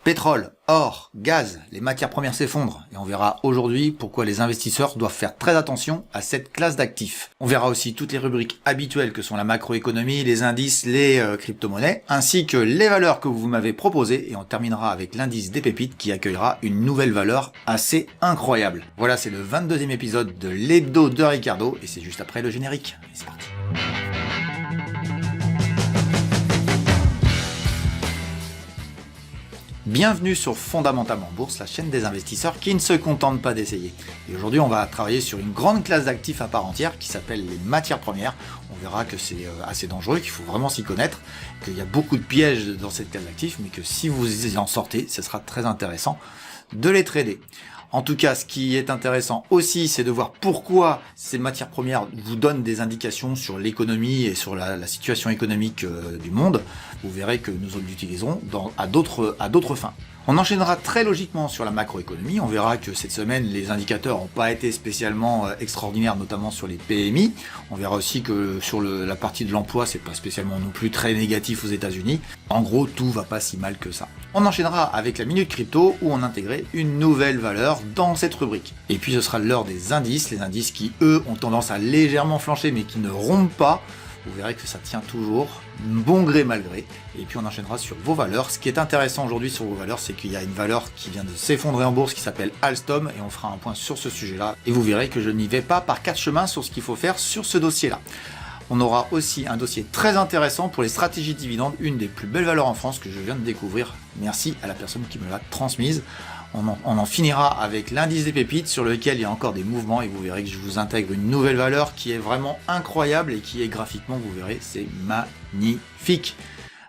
Pétrole, or, gaz, les matières premières s'effondrent et on verra aujourd'hui pourquoi les investisseurs doivent faire très attention à cette classe d'actifs. On verra aussi toutes les rubriques habituelles que sont la macroéconomie, les indices, les crypto-monnaies, ainsi que les valeurs que vous m'avez proposées et on terminera avec l'indice des pépites qui accueillera une nouvelle valeur assez incroyable. Voilà, c'est le 22e épisode de l'hebdo de Ricardo et c'est juste après le générique. Allez, c'est parti. Bienvenue sur Fondamentalement Bourse, la chaîne des investisseurs qui ne se contentent pas d'essayer. Et aujourd'hui, on va travailler sur une grande classe d'actifs à part entière qui s'appelle les matières premières. On verra que c'est assez dangereux, qu'il faut vraiment s'y connaître, qu'il y a beaucoup de pièges dans cette classe d'actifs, mais que si vous en sortez, ce sera très intéressant de les trader. En tout cas, ce qui est intéressant aussi, c'est de voir pourquoi ces matières premières vous donnent des indications sur l'économie et sur la situation économique du monde. Vous verrez que nous l'utiliserons à d'autres fins. On enchaînera très logiquement sur la macroéconomie. On verra que cette semaine, les indicateurs n'ont pas été spécialement extraordinaires, notamment sur les PMI. On verra aussi que sur la partie de l'emploi, c'est pas spécialement non plus très négatif aux États-Unis. En gros, tout va pas si mal que ça. On enchaînera avec la minute crypto où on intégrait une nouvelle valeur dans cette rubrique. Et puis ce sera l'heure des indices, les indices qui eux ont tendance à légèrement flancher mais qui ne rompent pas. Vous verrez que ça tient toujours, bon gré mal gré. Et puis on enchaînera sur vos valeurs. Ce qui est intéressant aujourd'hui sur vos valeurs, c'est qu'il y a une valeur qui vient de s'effondrer en bourse qui s'appelle Alstom. Et on fera un point sur ce sujet-là. Et vous verrez que je n'y vais pas par quatre chemins sur ce qu'il faut faire sur ce dossier-là. On aura aussi un dossier très intéressant pour les stratégies de dividendes, une des plus belles valeurs en France que je viens de découvrir. Merci à la personne qui me l'a transmise. On en finira avec l'indice des pépites sur lequel il y a encore des mouvements et vous verrez que je vous intègre une nouvelle valeur qui est vraiment incroyable et qui est graphiquement, vous verrez, c'est magnifique.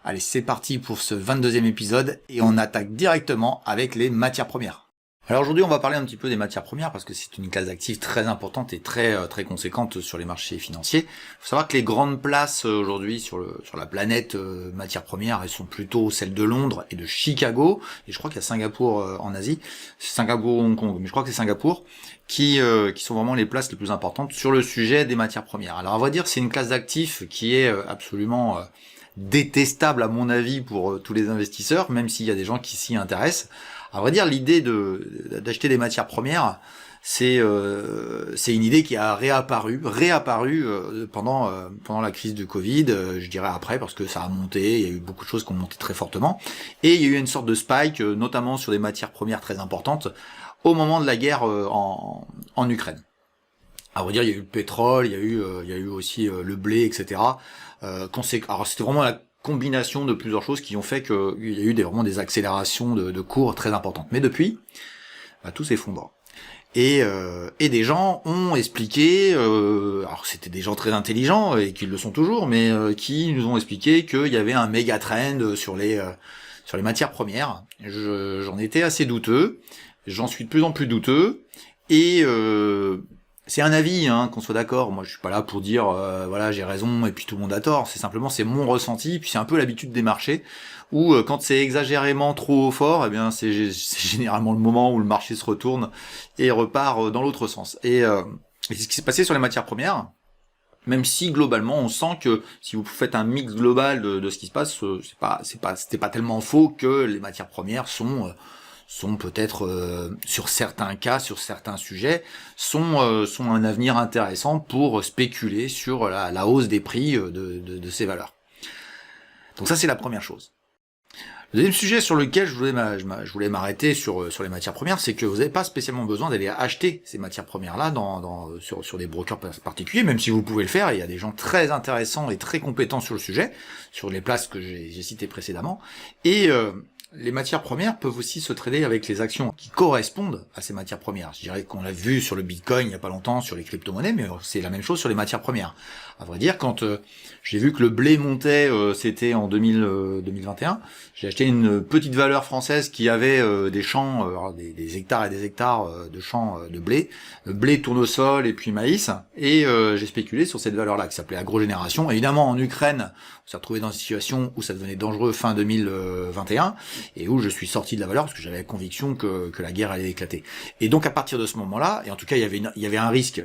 Allez, c'est parti pour ce 22e épisode et on attaque directement avec les matières premières. Alors aujourd'hui, on va parler un petit peu des matières premières parce que c'est une classe d'actifs très importante et très conséquente sur les marchés financiers. Il faut savoir que les grandes places aujourd'hui sur la planète matières premières, elles sont plutôt celles de Londres et de Chicago. Et je crois qu'il y a Singapour en Asie, Singapour ou Hong Kong, mais je crois que c'est Singapour qui sont vraiment les places les plus importantes sur le sujet des matières premières. Alors à vrai dire, c'est une classe d'actifs qui est absolument détestable à mon avis pour tous les investisseurs, même s'il y a des gens qui s'y intéressent. À vrai dire, l'idée d'acheter des matières premières, c'est une idée qui a réapparu pendant la crise du Covid, je dirais après, parce que ça a monté, il y a eu beaucoup de choses qui ont monté très fortement, et il y a eu une sorte de spike, notamment sur des matières premières très importantes, au moment de la guerre en Ukraine. À vrai dire, il y a eu le pétrole, il y a eu aussi le blé, etc. Alors c'était vraiment la combination de plusieurs choses qui ont fait qu'il y a eu vraiment des accélérations de cours très importantes. Mais depuis, tout s'effondre. Et des gens ont expliqué, alors c'était des gens très intelligents et qui le sont toujours, mais qui nous ont expliqué qu'il y avait un méga trend sur les matières premières. J'en étais assez douteux, j'en suis de plus en plus douteux, et c'est un avis, qu'on soit d'accord. Moi, je suis pas là pour dire, voilà, j'ai raison et puis tout le monde a tort. C'est mon ressenti. Puis c'est un peu l'habitude des marchés où quand c'est exagérément trop fort, eh bien, c'est généralement le moment où le marché se retourne et repart dans l'autre sens. Et c'est ce qui s'est passé sur les matières premières. Même si globalement, on sent que si vous faites un mix global de ce qui se passe, c'était pas tellement faux que les matières premières sont peut-être sur certains cas, sur certains sujets, sont un avenir intéressant pour spéculer sur la hausse des prix de ces valeurs. Donc ça, c'est la première chose. Le deuxième sujet sur lequel je voulais m'arrêter sur les matières premières, c'est que vous n'avez pas spécialement besoin d'aller acheter ces matières premières-là sur des brokers particuliers, même si vous pouvez le faire. Il y a des gens très intéressants et très compétents sur le sujet, sur les places que j'ai citées précédemment. Et les matières premières peuvent aussi se trader avec les actions qui correspondent à ces matières premières. Je dirais qu'on l'a vu sur le Bitcoin il y a pas longtemps, sur les crypto-monnaies, mais c'est la même chose sur les matières premières. À vrai dire, quand j'ai vu que le blé montait, c'était en 2021, j'ai acheté une petite valeur française qui avait des champs, des hectares et des hectares de champs de blé, tournesol et puis maïs, et j'ai spéculé sur cette valeur-là qui s'appelait Agrogénération. Évidemment, en Ukraine, on s'est retrouvé dans une situation où ça devenait dangereux fin 2021, et où je suis sorti de la valeur parce que j'avais la conviction que la guerre allait éclater. Et donc à partir de ce moment-là, et en tout cas il y avait un risque,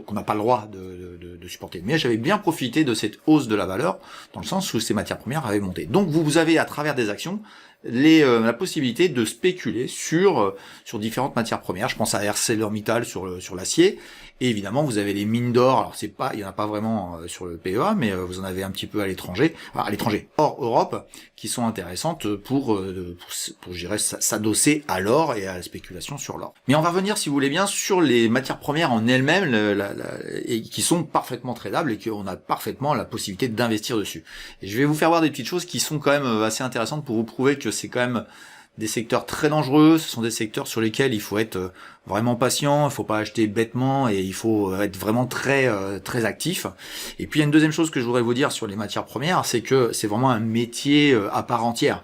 qu'on n'a pas le droit de supporter. Mais j'avais bien profité de cette hausse de la valeur dans le sens où ces matières premières avaient monté. Donc vous avez à travers des actions la possibilité de spéculer sur différentes matières premières. Je pense à ArcelorMittal sur l'acier. Et évidemment, vous avez les mines d'or. Alors il y en a pas vraiment sur le PEA, mais vous en avez un petit peu à l'étranger, hors Europe, qui sont intéressantes pour je dirais, s'adosser à l'or et à la spéculation sur l'or. Mais on va revenir, si vous voulez bien, sur les matières premières en elles-mêmes, et qui sont parfaitement tradables et qu'on a parfaitement la possibilité d'investir dessus. Et je vais vous faire voir des petites choses qui sont quand même assez intéressantes pour vous prouver que c'est quand même des secteurs très dangereux. Ce sont des secteurs sur lesquels il faut être vraiment patient, il faut pas acheter bêtement et il faut être vraiment très très actif. Et puis il y a une deuxième chose que je voudrais vous dire sur les matières premières, c'est que c'est vraiment un métier à part entière.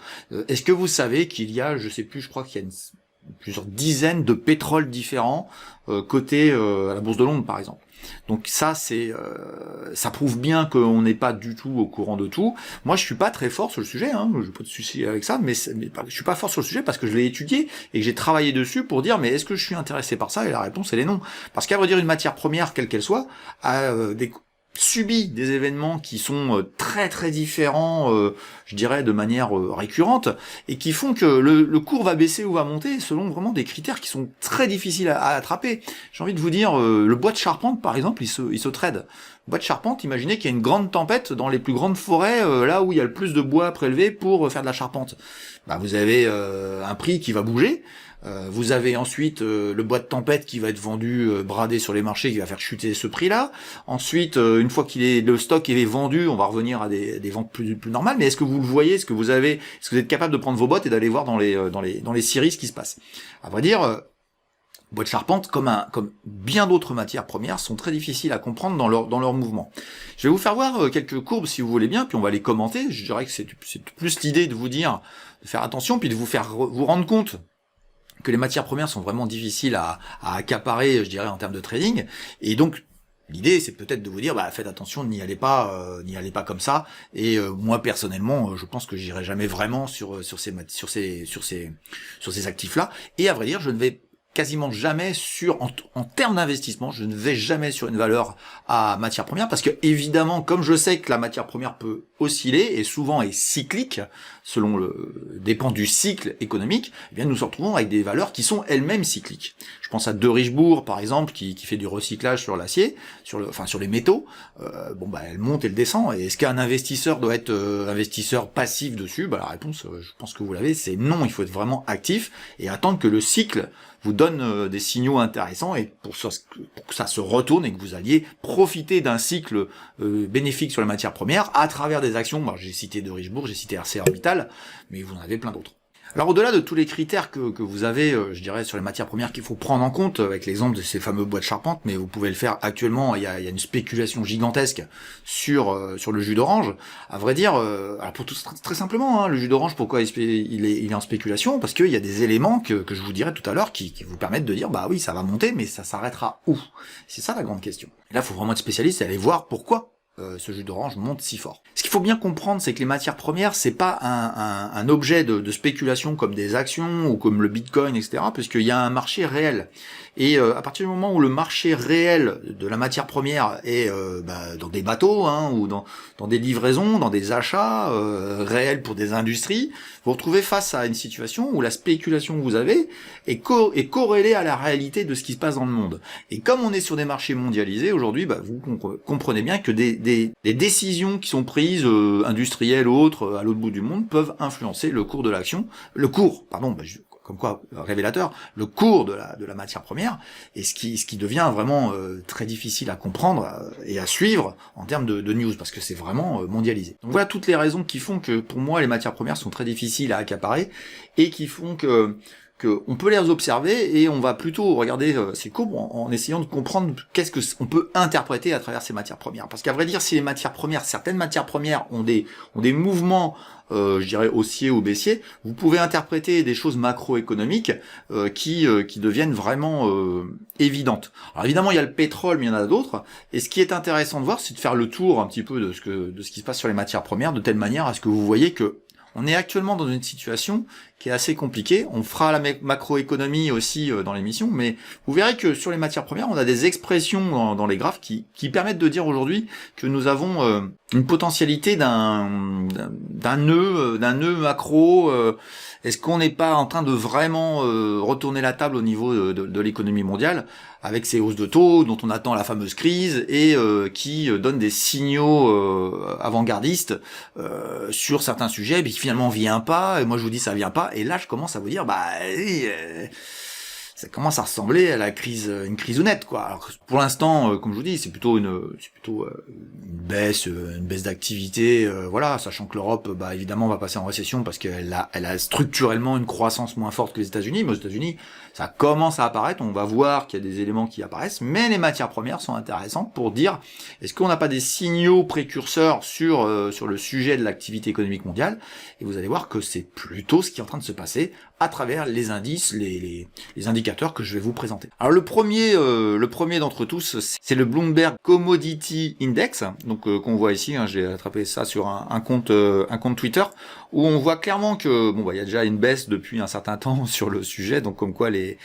Est-ce que vous savez qu'il y a, je sais plus, je crois qu'il y a plusieurs dizaines de pétroles différents cotés à la Bourse de Londres par exemple. Donc ça ça prouve bien qu'on n'est pas du tout au courant de tout. Moi je suis pas très fort sur le sujet, j'ai pas de souci avec ça, mais je suis pas fort sur le sujet parce que je l'ai étudié et que j'ai travaillé dessus pour dire mais est-ce que je suis intéressé par ça, et la réponse elle est non. Parce qu'à vrai dire une matière première quelle qu'elle soit a subit des événements qui sont très très différents, je dirais de manière récurrente, et qui font que le cours va baisser ou va monter selon vraiment des critères qui sont très difficiles à attraper. J'ai envie de vous dire, le bois de charpente par exemple, il se trade. Le bois de charpente, imaginez qu'il y a une grande tempête dans les plus grandes forêts, là où il y a le plus de bois prélevé pour faire de la charpente. Vous avez un prix qui va bouger. Vous avez ensuite le bois de tempête qui va être vendu bradé sur les marchés, qui va faire chuter ce prix-là. Ensuite, une fois le stock est vendu, on va revenir à des ventes plus normales. Mais est-ce que vous le voyez, est-ce que vous êtes capable de prendre vos bottes et d'aller voir dans les scieries ce qui se passe? À vrai dire, bois de charpente, comme bien d'autres matières premières, sont très difficiles à comprendre dans leur mouvement. Je vais vous faire voir quelques courbes si vous voulez bien, puis on va les commenter. Je dirais que c'est plus l'idée de vous dire de faire attention, puis de vous rendre compte que les matières premières sont vraiment difficiles à accaparer, je dirais, en termes de trading. Et donc, l'idée, c'est peut-être de vous dire, faites attention, n'y allez pas comme ça. Et moi, personnellement, je pense que j'irai jamais vraiment sur ces actifs-là. Et à vrai dire, je ne vais quasiment jamais en termes d'investissement, je ne vais jamais sur une valeur à matière première parce que évidemment, comme je sais que la matière première peut osciller et souvent est cyclique, dépend du cycle économique, eh bien nous nous retrouvons avec des valeurs qui sont elles-mêmes cycliques. Je pense à De Richebourg par exemple qui fait du recyclage sur l'acier, sur les métaux. Elle monte et elle descend. Et est-ce qu'un investisseur doit être investisseur passif dessus? La réponse, je pense que vous l'avez, c'est non. Il faut être vraiment actif et attendre que le cycle vous donne des signaux intéressants et pour que ça se retourne et que vous alliez profiter d'un cycle bénéfique sur les matières premières à travers des actions. J'ai cité De Richebourg, j'ai cité ArcelorMittal, mais vous en avez plein d'autres. Alors au-delà de tous les critères que vous avez, je dirais, sur les matières premières qu'il faut prendre en compte, avec l'exemple de ces fameux bois de charpente, mais vous pouvez le faire actuellement, il y a une spéculation gigantesque sur le jus d'orange. À vrai dire, alors pour tout très simplement, le jus d'orange, pourquoi il est en spéculation? Parce qu'il y a des éléments que je vous dirai tout à l'heure qui vous permettent de dire, oui, ça va monter, mais ça s'arrêtera où? C'est ça la grande question. Et là, il faut vraiment être spécialiste et aller voir pourquoi ce jus d'orange monte si fort. Ce qu'il faut bien comprendre, c'est que les matières premières, c'est pas un objet de spéculation comme des actions ou comme le Bitcoin, etc., puisqu'il y a un marché réel. Et à partir du moment où le marché réel de la matière première est dans des bateaux ou dans des livraisons, dans des achats réels pour des industries, vous vous retrouvez face à une situation où la spéculation que vous avez est corrélée à la réalité de ce qui se passe dans le monde. Et comme on est sur des marchés mondialisés aujourd'hui, vous comprenez bien que des décisions qui sont prises industrielles ou autres à l'autre bout du monde peuvent influencer le cours de l'action, comme quoi révélateur, le cours de la matière première, et ce qui devient vraiment très difficile à comprendre et à suivre en termes de news, parce que c'est vraiment mondialisé. Donc voilà toutes les raisons qui font que pour moi les matières premières sont très difficiles à accaparer, et qui font que on peut les observer et on va plutôt regarder ces courbes en essayant de comprendre qu'est-ce que on peut interpréter à travers ces matières premières. Parce qu'à vrai dire, si certaines matières premières ont des mouvements, je dirais haussiers ou baissiers, vous pouvez interpréter des choses macroéconomiques qui deviennent vraiment évidentes. Alors évidemment, il y a le pétrole, mais il y en a d'autres. Et ce qui est intéressant de voir, c'est de faire le tour un petit peu de ce qui se passe sur les matières premières, de telle manière à ce que vous voyez que on est actuellement dans une situation qui est assez compliqué. On fera la macroéconomie aussi dans l'émission, mais vous verrez que sur les matières premières, on a des expressions dans les graphes qui permettent de dire aujourd'hui que nous avons une potentialité d'un nœud macro. Est-ce qu'on n'est pas en train de vraiment retourner la table au niveau de l'économie mondiale avec ces hausses de taux dont on attend la fameuse crise et qui donnent des signaux avant-gardistes sur certains sujets, mais qui finalement vient pas. Et moi je vous dis ça vient pas. Et là je commence à vous dire ça commence à ressembler à une crise honnête, quoi. Alors pour l'instant, comme je vous dis, c'est plutôt une baisse d'activité, voilà, sachant que l'Europe, évidemment, va passer en récession parce qu'elle a structurellement une croissance moins forte que les États-Unis. Mais aux États-Unis, ça commence à apparaître. On va voir qu'il y a des éléments qui apparaissent, mais les matières premières sont intéressantes pour dire est-ce qu'on n'a pas des signaux précurseurs sur le sujet de l'activité économique mondiale. Et vous allez voir que c'est plutôt ce qui est en train de se passer à travers les indices, les indicateurs que je vais vous présenter. Alors le premier d'entre tous, c'est le Bloomberg Commodity Index, donc qu'on voit ici. J'ai attrapé ça sur un compte Twitter où on voit clairement que il y a déjà une baisse depuis un certain temps sur le sujet, donc comme quoi les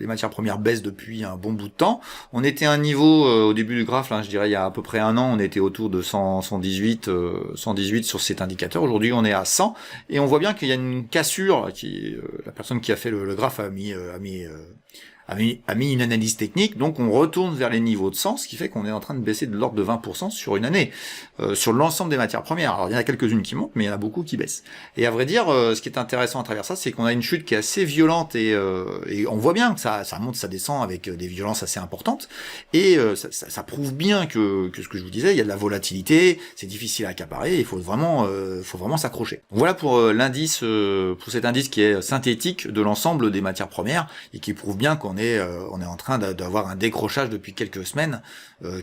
matières premières baissent depuis un bon bout de temps. On était à un niveau au début du graphe, là, je dirais il y a à peu près un an, on était autour de 118 sur cet indicateur. Aujourd'hui, on est à 100 et on voit bien qu'il y a une cassure. La personne qui a fait le graphe a mis une analyse technique, donc on retourne vers les niveaux de 100, ce qui fait qu'on est en train de baisser de l'ordre de 20% sur une année, sur l'ensemble des matières premières. Alors il y en a quelques-unes qui montent, mais il y en a beaucoup qui baissent. Et à vrai dire, ce qui est intéressant à travers ça, c'est qu'on a une chute qui est assez violente et on voit bien que ça monte, ça descend avec des violences assez importantes, et ça prouve bien que ce que je vous disais, il y a de la volatilité, c'est difficile à accaparer, il faut vraiment s'accrocher. Donc voilà pour l'indice, pour cet indice qui est synthétique de l'ensemble des matières premières et qui prouve bien qu'on est en train d'avoir un décrochage depuis quelques semaines,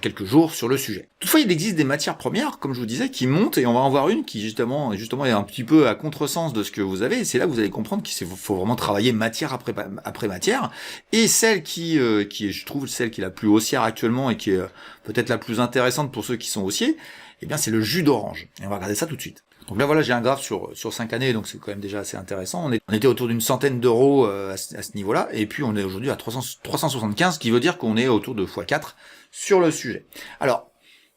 quelques jours sur le sujet. Toutefois, il existe des matières premières, comme je vous disais, qui montent, et on va en voir une qui justement est un petit peu à contresens de ce que vous avez, et c'est là que vous allez comprendre qu'il faut vraiment travailler matière après matière, et celle qui est, je trouve, celle qui est la plus haussière actuellement, et qui est peut-être la plus intéressante pour ceux qui sont haussiers, eh bien c'est le jus d'orange. Et on va regarder ça tout de suite. Donc là voilà, j'ai un graphe sur 5 années, donc c'est quand même déjà assez intéressant. On était autour d'une centaine d'euros à ce niveau-là, et puis on est aujourd'hui à 375, ce qui veut dire qu'on est autour de x4 sur le sujet. Alors,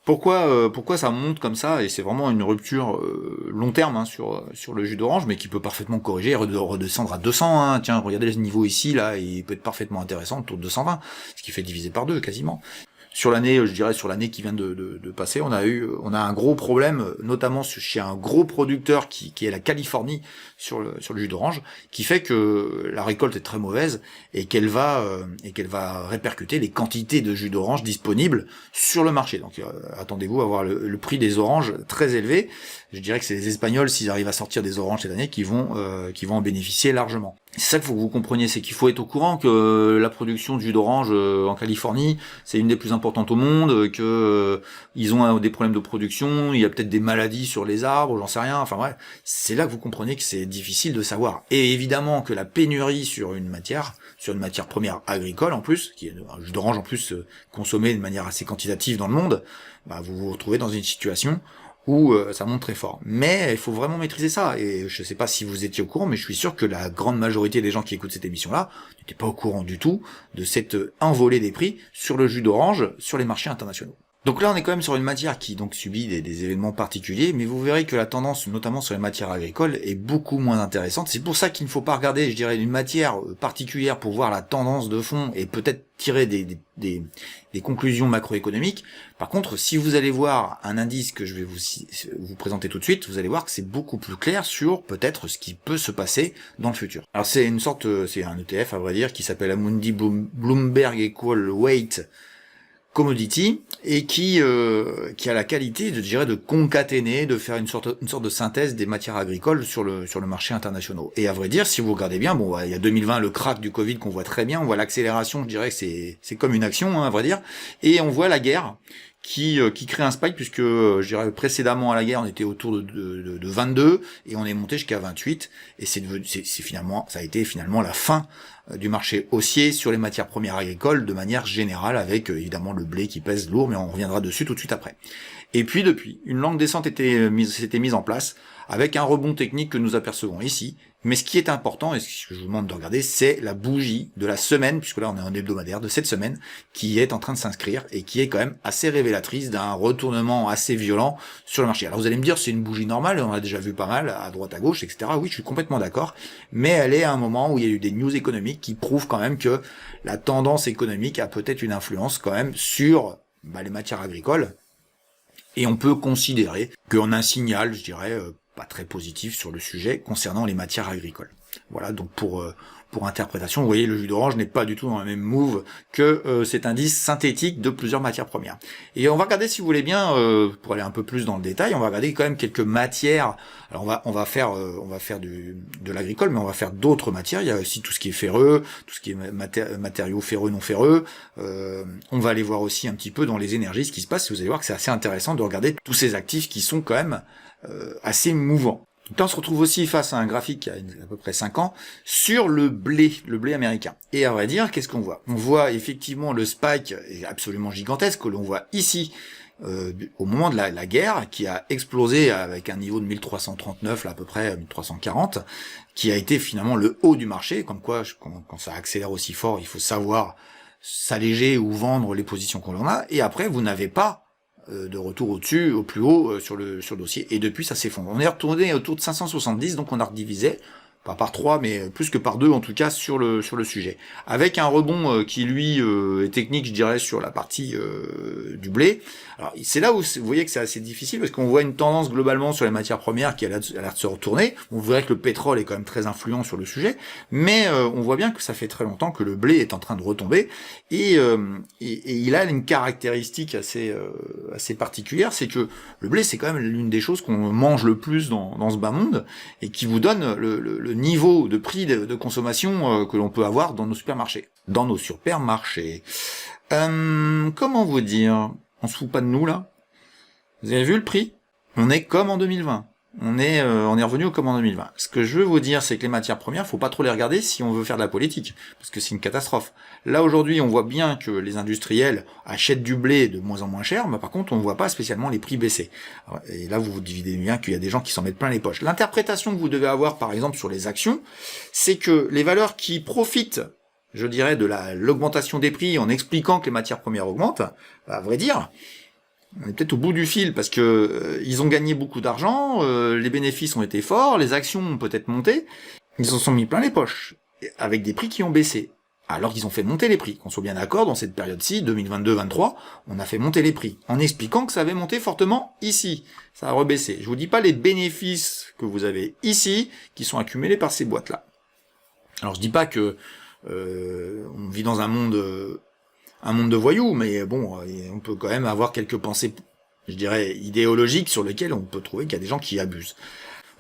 pourquoi ça monte comme ça, et c'est vraiment une rupture long terme sur le jus d'orange, mais qui peut parfaitement corriger et redescendre à 200. Tiens, regardez ce niveau ici, là, il peut être parfaitement intéressant, autour de 220, ce qui fait diviser par 2 quasiment. Sur l'année, je dirais sur l'année qui vient de passer, on a un gros problème, notamment chez un gros producteur qui est la Californie sur le jus d'orange, qui fait que la récolte est très mauvaise et qu'elle va répercuter les quantités de jus d'orange disponibles sur le marché. Donc attendez-vous à voir le prix des oranges très élevé. Je dirais que c'est les Espagnols, s'ils arrivent à sortir des oranges cette année, qui vont en bénéficier largement. C'est ça qu'il faut que vous compreniez, c'est qu'il faut être au courant que la production de jus d'orange en Californie, c'est une des plus importantes au monde, que ils ont des problèmes de production, il y a peut-être des maladies sur les arbres, j'en sais rien, enfin bref, c'est là que vous comprenez que c'est difficile de savoir. Et évidemment que la pénurie sur une matière première agricole en plus, qui est un jus d'orange en plus consommé de manière assez quantitative dans le monde, vous vous retrouvez dans une situation où ça monte très fort. Mais il faut vraiment maîtriser ça, et je sais pas si vous étiez au courant, mais je suis sûr que la grande majorité des gens qui écoutent cette émission-là n'étaient pas au courant du tout de cette envolée des prix sur le jus d'orange sur les marchés internationaux. Donc là, on est quand même sur une matière qui donc subit des événements particuliers, mais vous verrez que la tendance, notamment sur les matières agricoles, est beaucoup moins intéressante. C'est pour ça qu'il ne faut pas regarder, je dirais, une matière particulière pour voir la tendance de fond et peut-être tirer des conclusions macroéconomiques. Par contre, si vous allez voir un indice que je vais vous présenter tout de suite, vous allez voir que c'est beaucoup plus clair sur peut-être ce qui peut se passer dans le futur. Alors c'est un ETF à vrai dire qui s'appelle Amundi Bloomberg Equal Weight Commodity, et qui a la qualité de concaténer, de faire une sorte de synthèse des matières agricoles sur le marché international. Et à vrai dire, si vous regardez bien, il y a 2020 le crack du Covid qu'on voit très bien, on voit l'accélération, je dirais que c'est comme une action, à vrai dire, et on voit la guerre qui crée un spike, puisque je dirais précédemment à la guerre on était autour de 22 et on est monté jusqu'à 28, et ça a été finalement la fin du marché haussier sur les matières premières agricoles de manière générale, avec évidemment le blé qui pèse lourd, mais on reviendra dessus tout de suite après. Et puis depuis, une longue descente s'était mise en place, avec un rebond technique que nous apercevons ici. Mais ce qui est important, et ce que je vous demande de regarder, c'est la bougie de la semaine, puisque là on est en hebdomadaire de cette semaine, qui est en train de s'inscrire et qui est quand même assez révélatrice d'un retournement assez violent sur le marché. Alors vous allez me dire, c'est une bougie normale, on a déjà vu pas mal, à droite, à gauche, etc. Oui, je suis complètement d'accord, mais elle est à un moment où il y a eu des news économiques qui prouvent quand même que la tendance économique a peut-être une influence quand même sur les matières agricoles, et on peut considérer qu'on a un signal, je dirais, pas très positif sur le sujet concernant les matières agricoles. Voilà, donc pour interprétation, vous voyez, le jus d'orange n'est pas du tout dans la même move que cet indice synthétique de plusieurs matières premières. Et on va regarder, si vous voulez bien, pour aller un peu plus dans le détail, on va regarder quand même quelques matières. Alors on va faire de l'agricole, mais on va faire d'autres matières. Il y a aussi tout ce qui est ferreux, tout ce qui est matériaux ferreux, non ferreux. On va aller voir aussi un petit peu dans les énergies ce qui se passe. Vous allez voir que c'est assez intéressant de regarder tous ces actifs qui sont quand même assez mouvant. Donc là, on se retrouve aussi face à un graphique qui a à peu près 5 ans sur le blé américain. Et à vrai dire, qu'est-ce qu'on voit? On voit effectivement le spike absolument gigantesque que l'on voit ici au moment de la guerre, qui a explosé avec un niveau de 1339, là, à peu près 1340, qui a été finalement le haut du marché. Comme quoi, quand ça accélère aussi fort, il faut savoir s'alléger ou vendre les positions qu'on en a. Et après, vous n'avez pas de retour au-dessus, au plus haut sur le dossier, et depuis ça s'effondre. On est retourné autour de 570, donc on a redivisé, pas par 3, mais plus que par 2 en tout cas sur le sujet. Avec un rebond qui lui est technique, je dirais, sur la partie du blé. Alors c'est là où vous voyez que c'est assez difficile, parce qu'on voit une tendance globalement sur les matières premières qui a l'air de se retourner. On verrait que le pétrole est quand même très influent sur le sujet, mais on voit bien que ça fait très longtemps que le blé est en train de retomber, et il a une caractéristique assez particulière, c'est que le blé c'est quand même l'une des choses qu'on mange le plus dans ce bas monde, et qui vous donne le niveau de prix de consommation que l'on peut avoir dans nos supermarchés. Comment vous dire? On se fout pas de nous, là? Vous avez vu le prix? On est comme en 2020. On est revenu comme en 2020. Ce que je veux vous dire, c'est que les matières premières, faut pas trop les regarder si on veut faire de la politique, parce que c'est une catastrophe. Là, aujourd'hui, on voit bien que les industriels achètent du blé de moins en moins cher, mais par contre, on ne voit pas spécialement les prix baisser. Et là, vous vous dividez bien qu'il y a des gens qui s'en mettent plein les poches. L'interprétation que vous devez avoir, par exemple, sur les actions, c'est que les valeurs qui profitent, je dirais, de l'augmentation des prix en expliquant que les matières premières augmentent, à vrai dire, on est peut-être au bout du fil, parce que ils ont gagné beaucoup d'argent, les bénéfices ont été forts, les actions ont peut-être monté, ils en sont mis plein les poches, avec des prix qui ont baissé. Alors qu'ils ont fait monter les prix, qu'on soit bien d'accord, dans cette période-ci, 2022-23, on a fait monter les prix, en expliquant que ça avait monté fortement ici, ça a rebaissé. Je vous dis pas les bénéfices que vous avez ici, qui sont accumulés par ces boîtes-là. Alors je dis pas que on vit dans un monde de voyous, mais bon, on peut quand même avoir quelques pensées, je dirais, idéologiques sur lesquelles on peut trouver qu'il y a des gens qui abusent.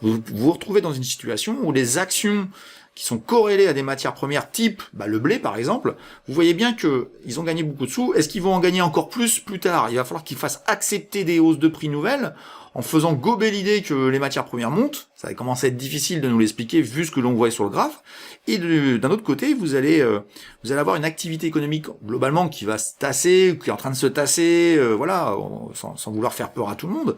Vous vous retrouvez dans une situation où les actions qui sont corrélées à des matières premières type le blé par exemple, vous voyez bien que ils ont gagné beaucoup de sous. Est-ce qu'ils vont en gagner encore plus tard? Il va falloir qu'ils fassent accepter des hausses de prix nouvelles en faisant gober l'idée que les matières premières montent. Ça va commencer à être difficile de nous l'expliquer vu ce que l'on voit sur le graphe. Et d'un autre côté, vous allez avoir une activité économique globalement qui va se tasser, qui est en train de se tasser, sans vouloir faire peur à tout le monde.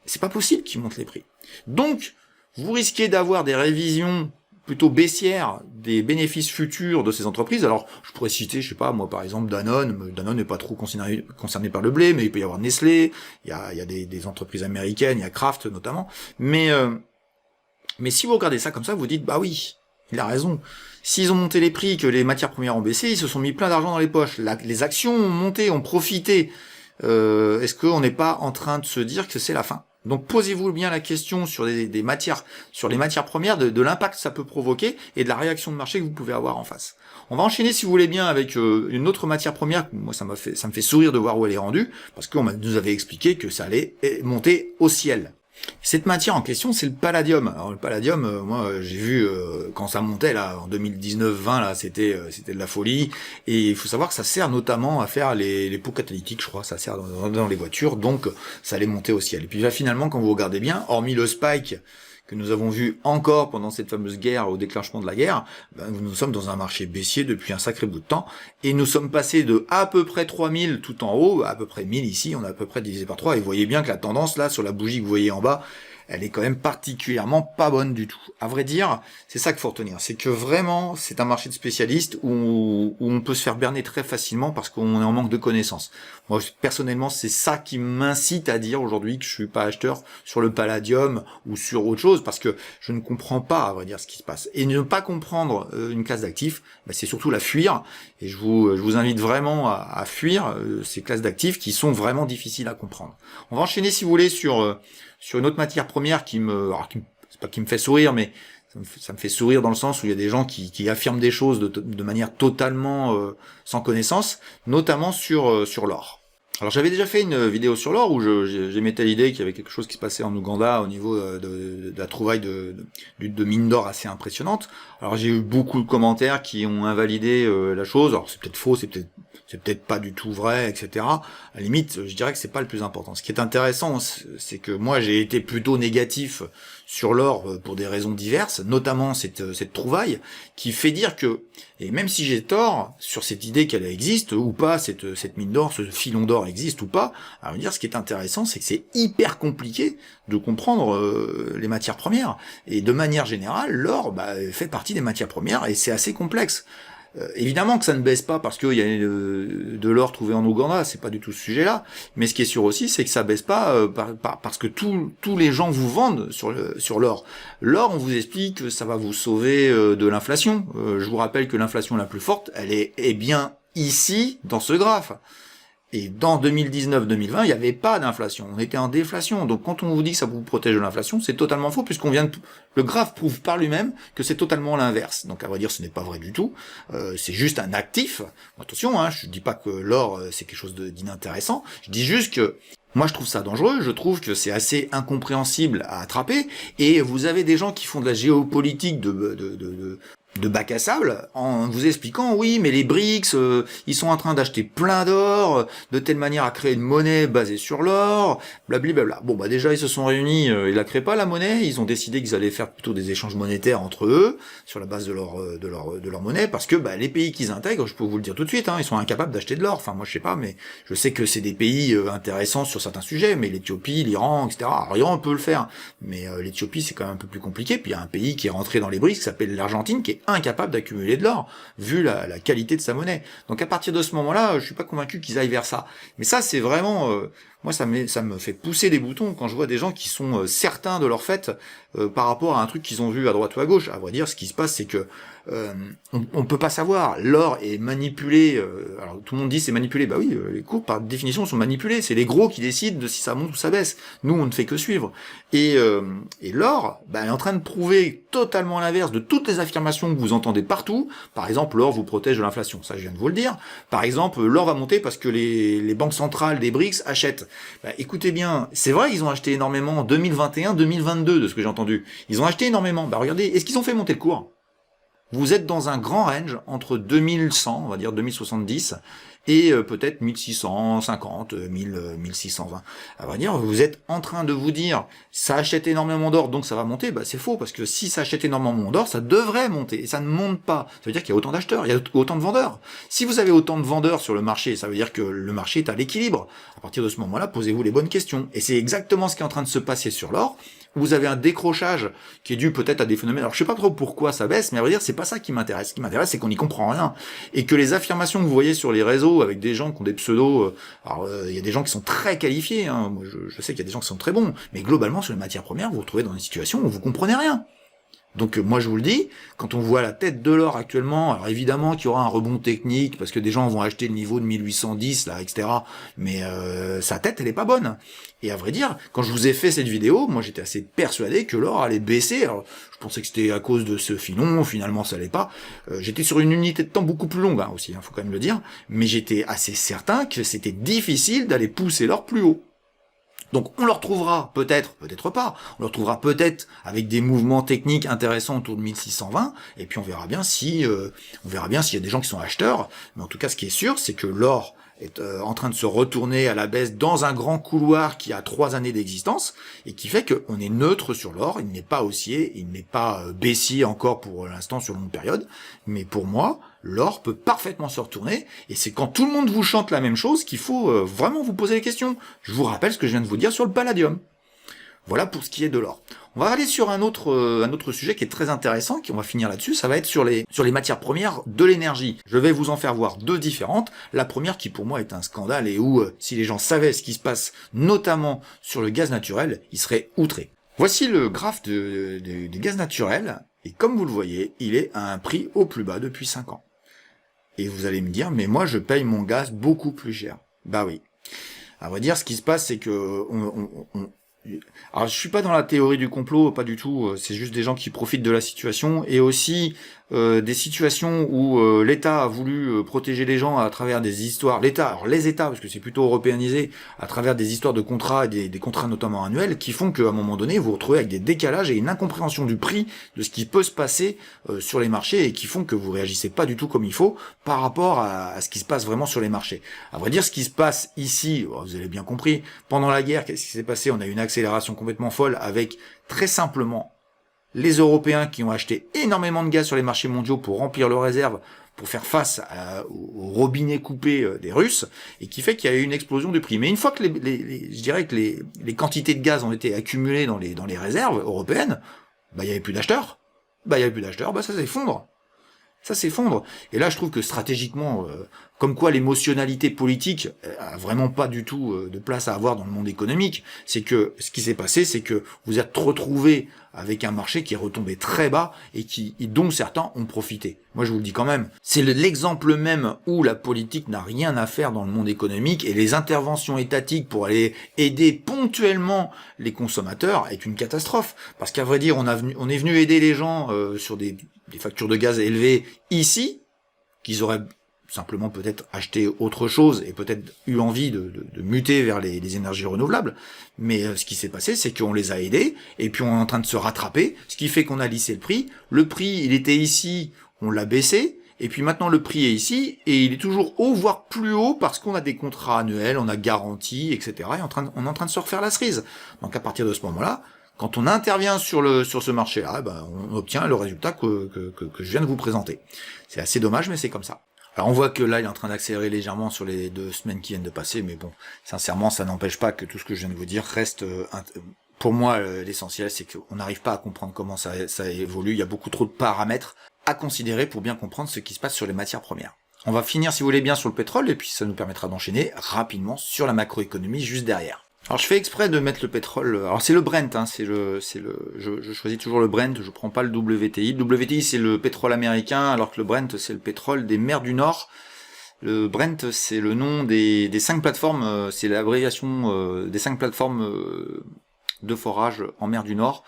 C'est pas possible qu'ils montent les prix. Donc, vous risquez d'avoir des révisions plutôt baissières des bénéfices futurs de ces entreprises. Alors, je pourrais citer, je sais pas, moi par exemple Danone. Danone n'est pas trop concerné par le blé, mais il peut y avoir Nestlé, il y a des entreprises américaines, il y a Kraft notamment. Mais si vous regardez ça comme ça, vous dites, bah oui, il a raison. S'ils ont monté les prix, que les matières premières ont baissé, ils se sont mis plein d'argent dans les poches. Les actions ont monté, ont profité. Est-ce qu'on n'est pas en train de se dire que c'est la fin? Donc posez-vous bien la question sur les matières premières, de l'impact que ça peut provoquer et de la réaction de marché que vous pouvez avoir en face. On va enchaîner, si vous voulez bien, avec une autre matière première. Moi, ça me fait sourire de voir où elle est rendue, parce qu'on nous avait expliqué que ça allait monter au ciel. Cette matière en question, c'est le palladium. Alors le palladium, moi j'ai vu quand ça montait là en 2019-20 là, c'était de la folie. Et il faut savoir que ça sert notamment à faire les pots catalytiques, je crois, ça sert dans les voitures, donc ça allait monter au ciel. Et puis là finalement, quand vous regardez bien, hormis le spike que nous avons vu encore pendant cette fameuse guerre, au déclenchement de la guerre, nous sommes dans un marché baissier depuis un sacré bout de temps, et nous sommes passés de à peu près 3000 tout en haut, à peu près 1000 ici, on a à peu près divisé par 3, et vous voyez bien que la tendance là, sur la bougie que vous voyez en bas, elle est quand même particulièrement pas bonne du tout. À vrai dire, c'est ça qu'il faut retenir, c'est que vraiment, c'est un marché de spécialistes où on peut se faire berner très facilement parce qu'on est en manque de connaissances. Moi, personnellement, c'est ça qui m'incite à dire aujourd'hui que je suis pas acheteur sur le palladium ou sur autre chose, parce que je ne comprends pas, à vrai dire, ce qui se passe. Et ne pas comprendre une classe d'actifs, c'est surtout la fuir. Et je vous invite vraiment à fuir ces classes d'actifs qui sont vraiment difficiles à comprendre. On va enchaîner, si vous voulez, sur une autre matière première c'est pas qui me fait sourire, mais ça me fait sourire dans le sens où il y a des gens qui affirment des choses de manière totalement sans connaissance, notamment sur l'or. Alors j'avais déjà fait une vidéo sur l'or où j'émettais l'idée qu'il y avait quelque chose qui se passait en Ouganda au niveau de la trouvaille de mines d'or assez impressionnantes. Alors j'ai eu beaucoup de commentaires qui ont invalidé la chose. Alors c'est peut-être faux, c'est peut-être pas du tout vrai, etc. À la limite, je dirais que c'est pas le plus important. Ce qui est intéressant, c'est que moi j'ai été plutôt négatif sur l'or pour des raisons diverses, notamment cette trouvaille qui fait dire que, et même si j'ai tort sur cette idée qu'elle existe ou pas, cette mine d'or, ce filon d'or existe ou pas, à vrai dire, ce qui est intéressant, c'est que c'est hyper compliqué de comprendre les matières premières. Et de manière générale, l'or fait partie des matières premières et c'est assez complexe. Évidemment que ça ne baisse pas parce qu'il y a de l'or trouvé en Ouganda, c'est pas du tout ce sujet-là. Mais ce qui est sûr aussi, c'est que ça baisse pas parce que tous les gens vous vendent sur l'or. L'or, on vous explique que ça va vous sauver de l'inflation. Je vous rappelle que l'inflation la plus forte, elle est bien ici, dans ce graphe. Et dans 2019-2020, il n'y avait pas d'inflation, on était en déflation. Donc quand on vous dit que ça vous protège de l'inflation, c'est totalement faux, le graphe prouve par lui-même que c'est totalement l'inverse. Donc à vrai dire, ce n'est pas vrai du tout. C'est juste un actif. Attention, je dis pas que l'or c'est quelque chose d'inintéressant. Je dis juste que moi je trouve ça dangereux, je trouve que c'est assez incompréhensible à attraper. Et vous avez des gens qui font de la géopolitique de bac à sable, en vous expliquant, oui, mais les BRICS, ils sont en train d'acheter plein d'or, de telle manière à créer une monnaie basée sur l'or, blablabla. Bon, déjà, ils se sont réunis, ils la créent pas, la monnaie, ils ont décidé qu'ils allaient faire plutôt des échanges monétaires entre eux, sur la base de leur monnaie, parce que, les pays qu'ils intègrent, je peux vous le dire tout de suite, ils sont incapables d'acheter de l'or. Enfin, moi, je sais pas, mais je sais que c'est des pays intéressants sur certains sujets, mais l'Éthiopie, l'Iran, etc. Alors, l'Iran peut le faire, mais l'Éthiopie, c'est quand même un peu plus compliqué, puis il y a un pays qui est rentré dans les BRICS, qui s'appelle l'Argentine, qui est incapable d'accumuler de l'or, vu la qualité de sa monnaie. Donc à partir de ce moment-là, je suis pas convaincu qu'ils aillent vers ça. Mais ça, c'est vraiment... moi, ça me fait pousser des boutons quand je vois des gens qui sont certains de leur fait par rapport à un truc qu'ils ont vu à droite ou à gauche. À vrai dire, ce qui se passe, c'est que on peut pas savoir. L'or est manipulé. Alors tout le monde dit c'est manipulé. Bah oui, les cours par définition sont manipulés. C'est les gros qui décident de si ça monte ou ça baisse. Nous, on ne fait que suivre. Et l'or, est en train de prouver totalement l'inverse de toutes les affirmations que vous entendez partout. Par exemple, l'or vous protège de l'inflation. Ça, je viens de vous le dire. Par exemple, l'or va monter parce que les banques centrales des BRICS achètent. Écoutez bien, c'est vrai, ils ont acheté énormément en 2021, 2022, de ce que j'ai entendu. Ils ont acheté énormément. Regardez, est-ce qu'ils ont fait monter le cours ? Vous êtes dans un grand range entre 2100, on va dire 2070, et peut-être 1650, 1620. À vrai dire, vous êtes en train de vous dire, ça achète énormément d'or, donc ça va monter. C'est faux, parce que si ça achète énormément d'or, ça devrait monter, et ça ne monte pas. Ça veut dire qu'il y a autant d'acheteurs, il y a autant de vendeurs. Si vous avez autant de vendeurs sur le marché, ça veut dire que le marché est à l'équilibre. À partir de ce moment-là, posez-vous les bonnes questions. Et c'est exactement ce qui est en train de se passer sur l'or. Vous avez un décrochage qui est dû peut-être à des phénomènes. Alors je sais pas trop pourquoi ça baisse, mais à vrai dire c'est pas ça qui m'intéresse. Ce qui m'intéresse c'est qu'on n'y comprend rien et que les affirmations que vous voyez sur les réseaux avec des gens qui ont des pseudos. Alors il y a des gens qui sont très qualifiés. Moi je sais qu'il y a des gens qui sont très bons, mais globalement sur les matières premières vous vous retrouvez dans une situation où vous comprenez rien. Donc moi je vous le dis, quand on voit la tête de l'or actuellement, alors évidemment qu'il y aura un rebond technique, parce que des gens vont acheter le niveau de 1810, là, etc. Mais sa tête, elle est pas bonne. Et à vrai dire, quand je vous ai fait cette vidéo, moi j'étais assez persuadé que l'or allait baisser. Alors je pensais que c'était à cause de ce filon, finalement ça l'est pas. J'étais sur une unité de temps beaucoup plus longue aussi, faut quand même le dire. Mais j'étais assez certain que c'était difficile d'aller pousser l'or plus haut. Donc on le retrouvera peut-être, peut-être pas, on le retrouvera peut-être avec des mouvements techniques intéressants autour de 1620, et puis on verra bien s'il y a des gens qui sont acheteurs, mais en tout cas ce qui est sûr, c'est que l'or est en train de se retourner à la baisse dans un grand couloir qui a 3 années d'existence, et qui fait qu'on est neutre sur l'or, il n'est pas haussier, il n'est pas baissier encore pour l'instant sur longue période, mais pour moi, l'or peut parfaitement se retourner, et c'est quand tout le monde vous chante la même chose qu'il faut vraiment vous poser les questions. Je vous rappelle ce que je viens de vous dire sur le palladium. Voilà pour ce qui est de l'or. On va aller sur un autre sujet qui est très intéressant, on va finir là-dessus, ça va être sur les matières premières de l'énergie. Je vais vous en faire voir deux différentes. La première qui pour moi est un scandale et où si les gens savaient ce qui se passe notamment sur le gaz naturel, ils seraient outrés. Voici le graphe des gaz naturels et comme vous le voyez, il est à un prix au plus bas depuis 5 ans. Et vous allez me dire, mais moi je paye mon gaz beaucoup plus cher. Bah oui. À vrai dire, ce qui se passe, c'est que alors je suis pas dans la théorie du complot, pas du tout, c'est juste des gens qui profitent de la situation et aussi des situations où l'État a voulu protéger les gens à travers des histoires, les États, parce que c'est plutôt européanisé, à travers des histoires de contrats et des contrats notamment annuels, qui font qu'à un moment donné, vous vous retrouvez avec des décalages et une incompréhension du prix de ce qui peut se passer sur les marchés et qui font que vous réagissez pas du tout comme il faut par rapport à ce qui se passe vraiment sur les marchés. À vrai dire, ce qui se passe ici, vous avez bien compris, pendant la guerre, qu'est-ce qui s'est passé? On a eu une accélération complètement folle avec très simplement les Européens qui ont acheté énormément de gaz sur les marchés mondiaux pour remplir leurs réserves, pour faire face au robinet coupé des Russes, et qui fait qu'il y a eu une explosion du prix. Mais une fois que je dirais que les quantités de gaz ont été accumulées dans les réserves européennes, bah il y avait plus d'acheteurs. Ça s'effondre. Ça s'effondre. Et là, je trouve que stratégiquement, comme quoi l'émotionnalité politique a vraiment pas du tout de place à avoir dans le monde économique, c'est que ce qui s'est passé, c'est que vous êtes retrouvés avec un marché qui est retombé très bas et dont certains ont profité. Moi, je vous le dis quand même, c'est l'exemple même où la politique n'a rien à faire dans le monde économique et les interventions étatiques pour aller aider ponctuellement les consommateurs est une catastrophe. Parce qu'à vrai dire, on est venu aider les gens sur des factures de gaz élevées ici, qu'ils auraient simplement peut-être acheté autre chose et peut-être eu envie de muter vers les énergies renouvelables. Mais ce qui s'est passé, c'est qu'on les a aidés et puis on est en train de se rattraper, ce qui fait qu'on a lissé le prix. Le prix, il était ici, on l'a baissé, et puis maintenant le prix est ici et il est toujours haut, voire plus haut, parce qu'on a des contrats annuels, on a garantie, etc. Et on est en train de se refaire la cerise. Donc à partir de ce moment-là, quand on intervient sur ce marché-là, on obtient le résultat que je viens de vous présenter. C'est assez dommage, mais c'est comme ça. Alors on voit que là, il est en train d'accélérer légèrement sur les 2 semaines qui viennent de passer, mais bon, sincèrement, ça n'empêche pas que tout ce que je viens de vous dire reste... pour moi, l'essentiel, c'est qu'on n'arrive pas à comprendre comment ça évolue. Il y a beaucoup trop de paramètres à considérer pour bien comprendre ce qui se passe sur les matières premières. On va finir, si vous voulez bien, sur le pétrole, et puis ça nous permettra d'enchaîner rapidement sur la macroéconomie juste derrière. Alors je fais exprès de mettre le pétrole, alors c'est le Brent, hein, je choisis toujours le Brent, je prends pas le WTI. Le WTI c'est le pétrole américain, alors que le Brent c'est le pétrole des mers du Nord. Le Brent c'est le nom des 5 plateformes, c'est l'abréviation des 5 plateformes de forage en mer du Nord,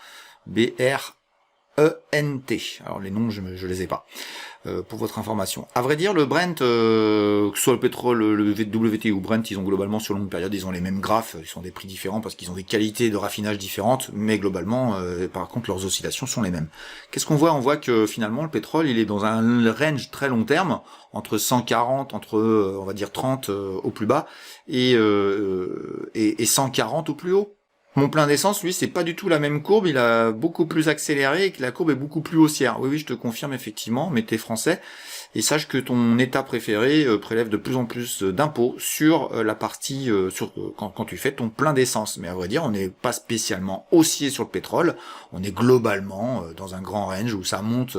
BRENT. Alors les noms je les ai pas. Pour votre information. À vrai dire, le Brent, que ce soit le pétrole, le WTI ou Brent, ils ont globalement sur longue période, ils ont les mêmes graphes, ils sont des prix différents parce qu'ils ont des qualités de raffinage différentes, mais globalement, par contre, leurs oscillations sont les mêmes. Qu'est-ce qu'on voit? On voit que finalement, le pétrole, il est dans un range très long terme, entre 140, on va dire 30 au plus bas, et 140 au plus haut. Mon plein d'essence, lui, c'est pas du tout la même courbe, il a beaucoup plus accéléré et que la courbe est beaucoup plus haussière. Oui, je te confirme effectivement, mais t'es français, et sache que ton état préféré prélève de plus en plus d'impôts sur la partie, quand tu fais ton plein d'essence. Mais à vrai dire, on n'est pas spécialement haussier sur le pétrole, on est globalement dans un grand range où ça monte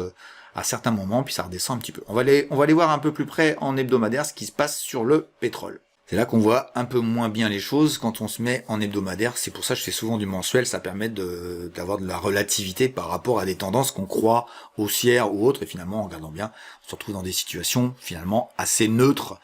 à certains moments, puis ça redescend un petit peu. On va aller voir un peu plus près en hebdomadaire ce qui se passe sur le pétrole. C'est là qu'on voit un peu moins bien les choses quand on se met en hebdomadaire. C'est pour ça que je fais souvent du mensuel. Ça permet d'avoir de la relativité par rapport à des tendances qu'on croit haussières ou autres. Et finalement, en regardant bien, on se retrouve dans des situations finalement assez neutres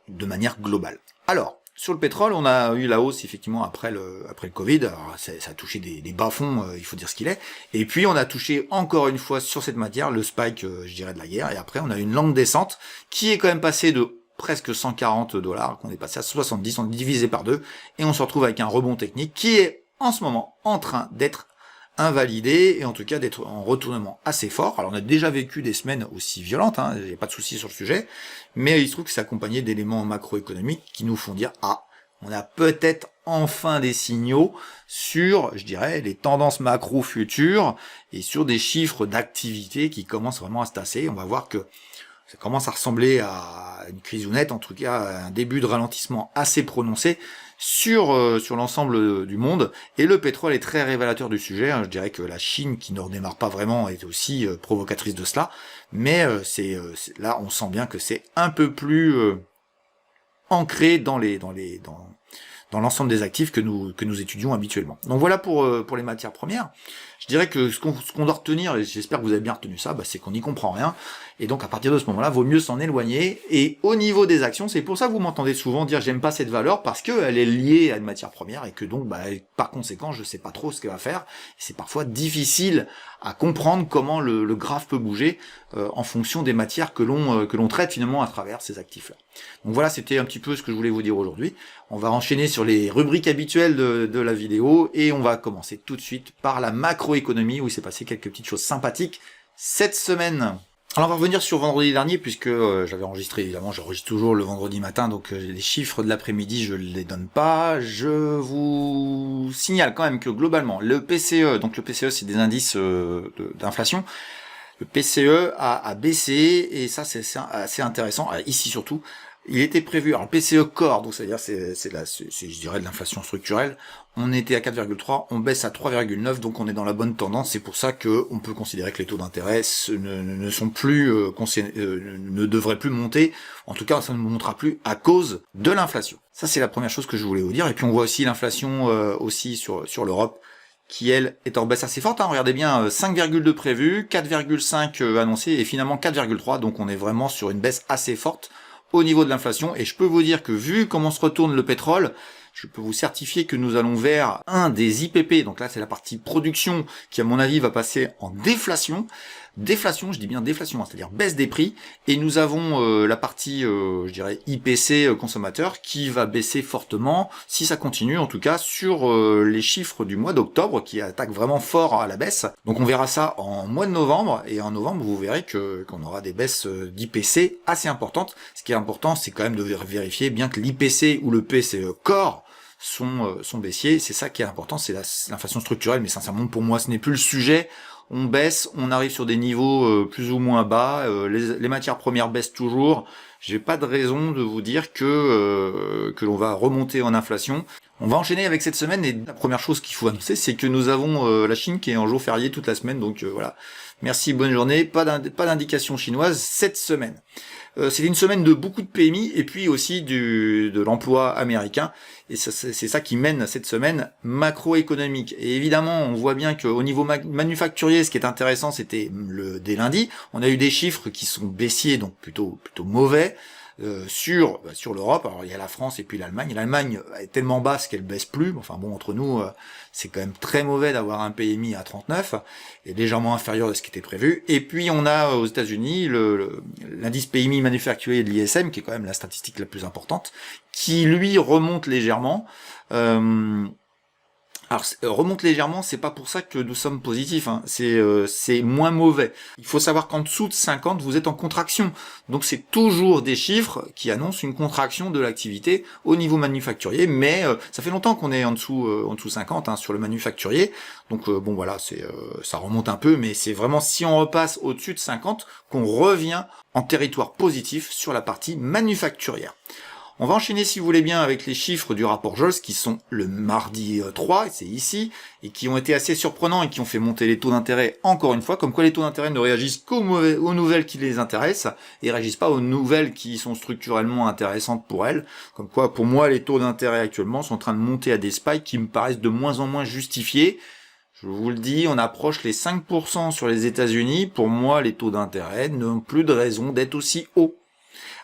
de manière globale. Alors, sur le pétrole, on a eu la hausse effectivement après le Covid. Alors, ça a touché des bas-fonds, il faut dire ce qu'il est. Et puis, on a touché encore une fois sur cette matière le spike, je dirais, de la guerre. Et après, on a une lente descente qui est quand même passée de presque $140, qu'on est passé à 70, on est divisé par 2, et on se retrouve avec un rebond technique qui est en ce moment en train d'être invalidé, et en tout cas d'être en retournement assez fort. Alors on a déjà vécu des semaines aussi violentes, il n'y a pas de souci sur le sujet, mais il se trouve que c'est accompagné d'éléments macroéconomiques qui nous font dire « Ah, on a peut-être enfin des signaux sur, je dirais, les tendances macro futures, et sur des chiffres d'activité qui commencent vraiment à se tasser. » On va voir que Ça commence à ressembler à une cuisounette, en tout cas à un début de ralentissement assez prononcé sur l'ensemble du monde. Et le pétrole est très révélateur du sujet. Je dirais que la Chine, qui ne redémarre pas vraiment, est aussi provocatrice de cela. Mais là, on sent bien que c'est un peu plus ancré dans l'ensemble des actifs que nous étudions habituellement. Donc voilà pour les matières premières. Je dirais que ce qu'on doit retenir, et j'espère que vous avez bien retenu ça, c'est qu'on n'y comprend rien. Et donc à partir de ce moment-là, vaut mieux s'en éloigner. Et au niveau des actions, c'est pour ça que vous m'entendez souvent dire j'aime pas cette valeur, parce qu'elle est liée à une matière première et que donc par conséquent, je sais pas trop ce qu'elle va faire. Et c'est parfois difficile à comprendre comment le graphe peut bouger en fonction des matières que l'on traite finalement à travers ces actifs-là. Donc voilà, c'était un petit peu ce que je voulais vous dire aujourd'hui. On va enchaîner sur les rubriques habituelles de la vidéo et on va commencer tout de suite par la macroéconomie où il s'est passé quelques petites choses sympathiques cette semaine. Alors on va revenir sur vendredi dernier puisque j'avais enregistré, évidemment j'enregistre toujours le vendredi matin, donc les chiffres de l'après-midi je ne les donne pas. Je vous signale quand même que globalement le PCE, donc le PCE c'est des indices d'inflation, le PCE a baissé et ça c'est assez intéressant, ici surtout. Il était prévu, alors le PCE Core, donc c'est-à-dire c'est je dirais de l'inflation structurelle, on était à 4,3, on baisse à 3,9, donc on est dans la bonne tendance. C'est pour ça que on peut considérer que les taux d'intérêt ne sont plus ne devraient plus monter. En tout cas, ça ne montera plus à cause de l'inflation. Ça c'est la première chose que je voulais vous dire. Et puis on voit aussi l'inflation aussi sur l'Europe, qui elle est en baisse assez forte. Regardez bien, 5,2 prévu, 4,5 annoncé et finalement 4,3. Donc on est vraiment sur une baisse assez forte au niveau de l'inflation, et je peux vous dire que vu comment se retourne le pétrole, je peux vous certifier que nous allons vers un des IPP, donc là c'est la partie production qui à mon avis va passer en déflation, je dis bien déflation, c'est-à-dire baisse des prix, et nous avons la partie, je dirais, IPC consommateur qui va baisser fortement, si ça continue en tout cas, sur les chiffres du mois d'octobre qui attaquent vraiment fort à la baisse. Donc on verra ça en mois de novembre, et en novembre vous verrez qu'on aura des baisses d'IPC assez importantes. Ce qui est important, c'est quand même de vérifier bien que l'IPC ou le PCE Core sont baissiers. C'est ça qui est important, c'est l'inflation structurelle, mais sincèrement pour moi ce n'est plus le sujet. On baisse, on arrive sur des niveaux plus ou moins bas, les matières premières baissent toujours. J'ai pas de raison de vous dire que l'on va remonter en inflation. On va enchaîner avec cette semaine, et la première chose qu'il faut annoncer, c'est que nous avons la Chine qui est en jour férié toute la semaine, donc voilà. Merci, bonne journée, pas d'indication chinoise cette semaine. C'était une semaine de beaucoup de PMI et puis aussi de l'emploi américain. Et c'est ça qui mène cette semaine macroéconomique. Et évidemment, on voit bien qu'au niveau manufacturier, ce qui est intéressant, c'était dès lundi, on a eu des chiffres qui sont baissiers, donc plutôt mauvais. Sur l'Europe, alors il y a la France et puis l'Allemagne. L'Allemagne est tellement basse qu'elle baisse plus. Enfin bon, entre nous, c'est quand même très mauvais d'avoir un PMI à 39, et légèrement inférieur à ce qui était prévu. Et puis on a aux États-Unis l'indice PMI manufacturier de l'ISM, qui est quand même la statistique la plus importante, qui lui remonte légèrement. Alors remonte légèrement, c'est pas pour ça que nous sommes positifs, c'est moins mauvais. Il faut savoir qu'en dessous de 50, vous êtes en contraction. Donc c'est toujours des chiffres qui annoncent une contraction de l'activité au niveau manufacturier, mais ça fait longtemps qu'on est en dessous 50 sur le manufacturier. Donc bon voilà, ça remonte un peu, mais c'est vraiment si on repasse au-dessus de 50 qu'on revient en territoire positif sur la partie manufacturière. On va enchaîner, si vous voulez bien, avec les chiffres du rapport Jols qui sont le mardi 3, c'est ici, et qui ont été assez surprenants et qui ont fait monter les taux d'intérêt encore une fois, comme quoi les taux d'intérêt ne réagissent qu'aux nouvelles qui les intéressent, et réagissent pas aux nouvelles qui sont structurellement intéressantes pour elles. Comme quoi, pour moi, les taux d'intérêt actuellement sont en train de monter à des spikes qui me paraissent de moins en moins justifiés. Je vous le dis, on approche les 5% sur les États-Unis. Pour moi, les taux d'intérêt n'ont plus de raison d'être aussi hauts.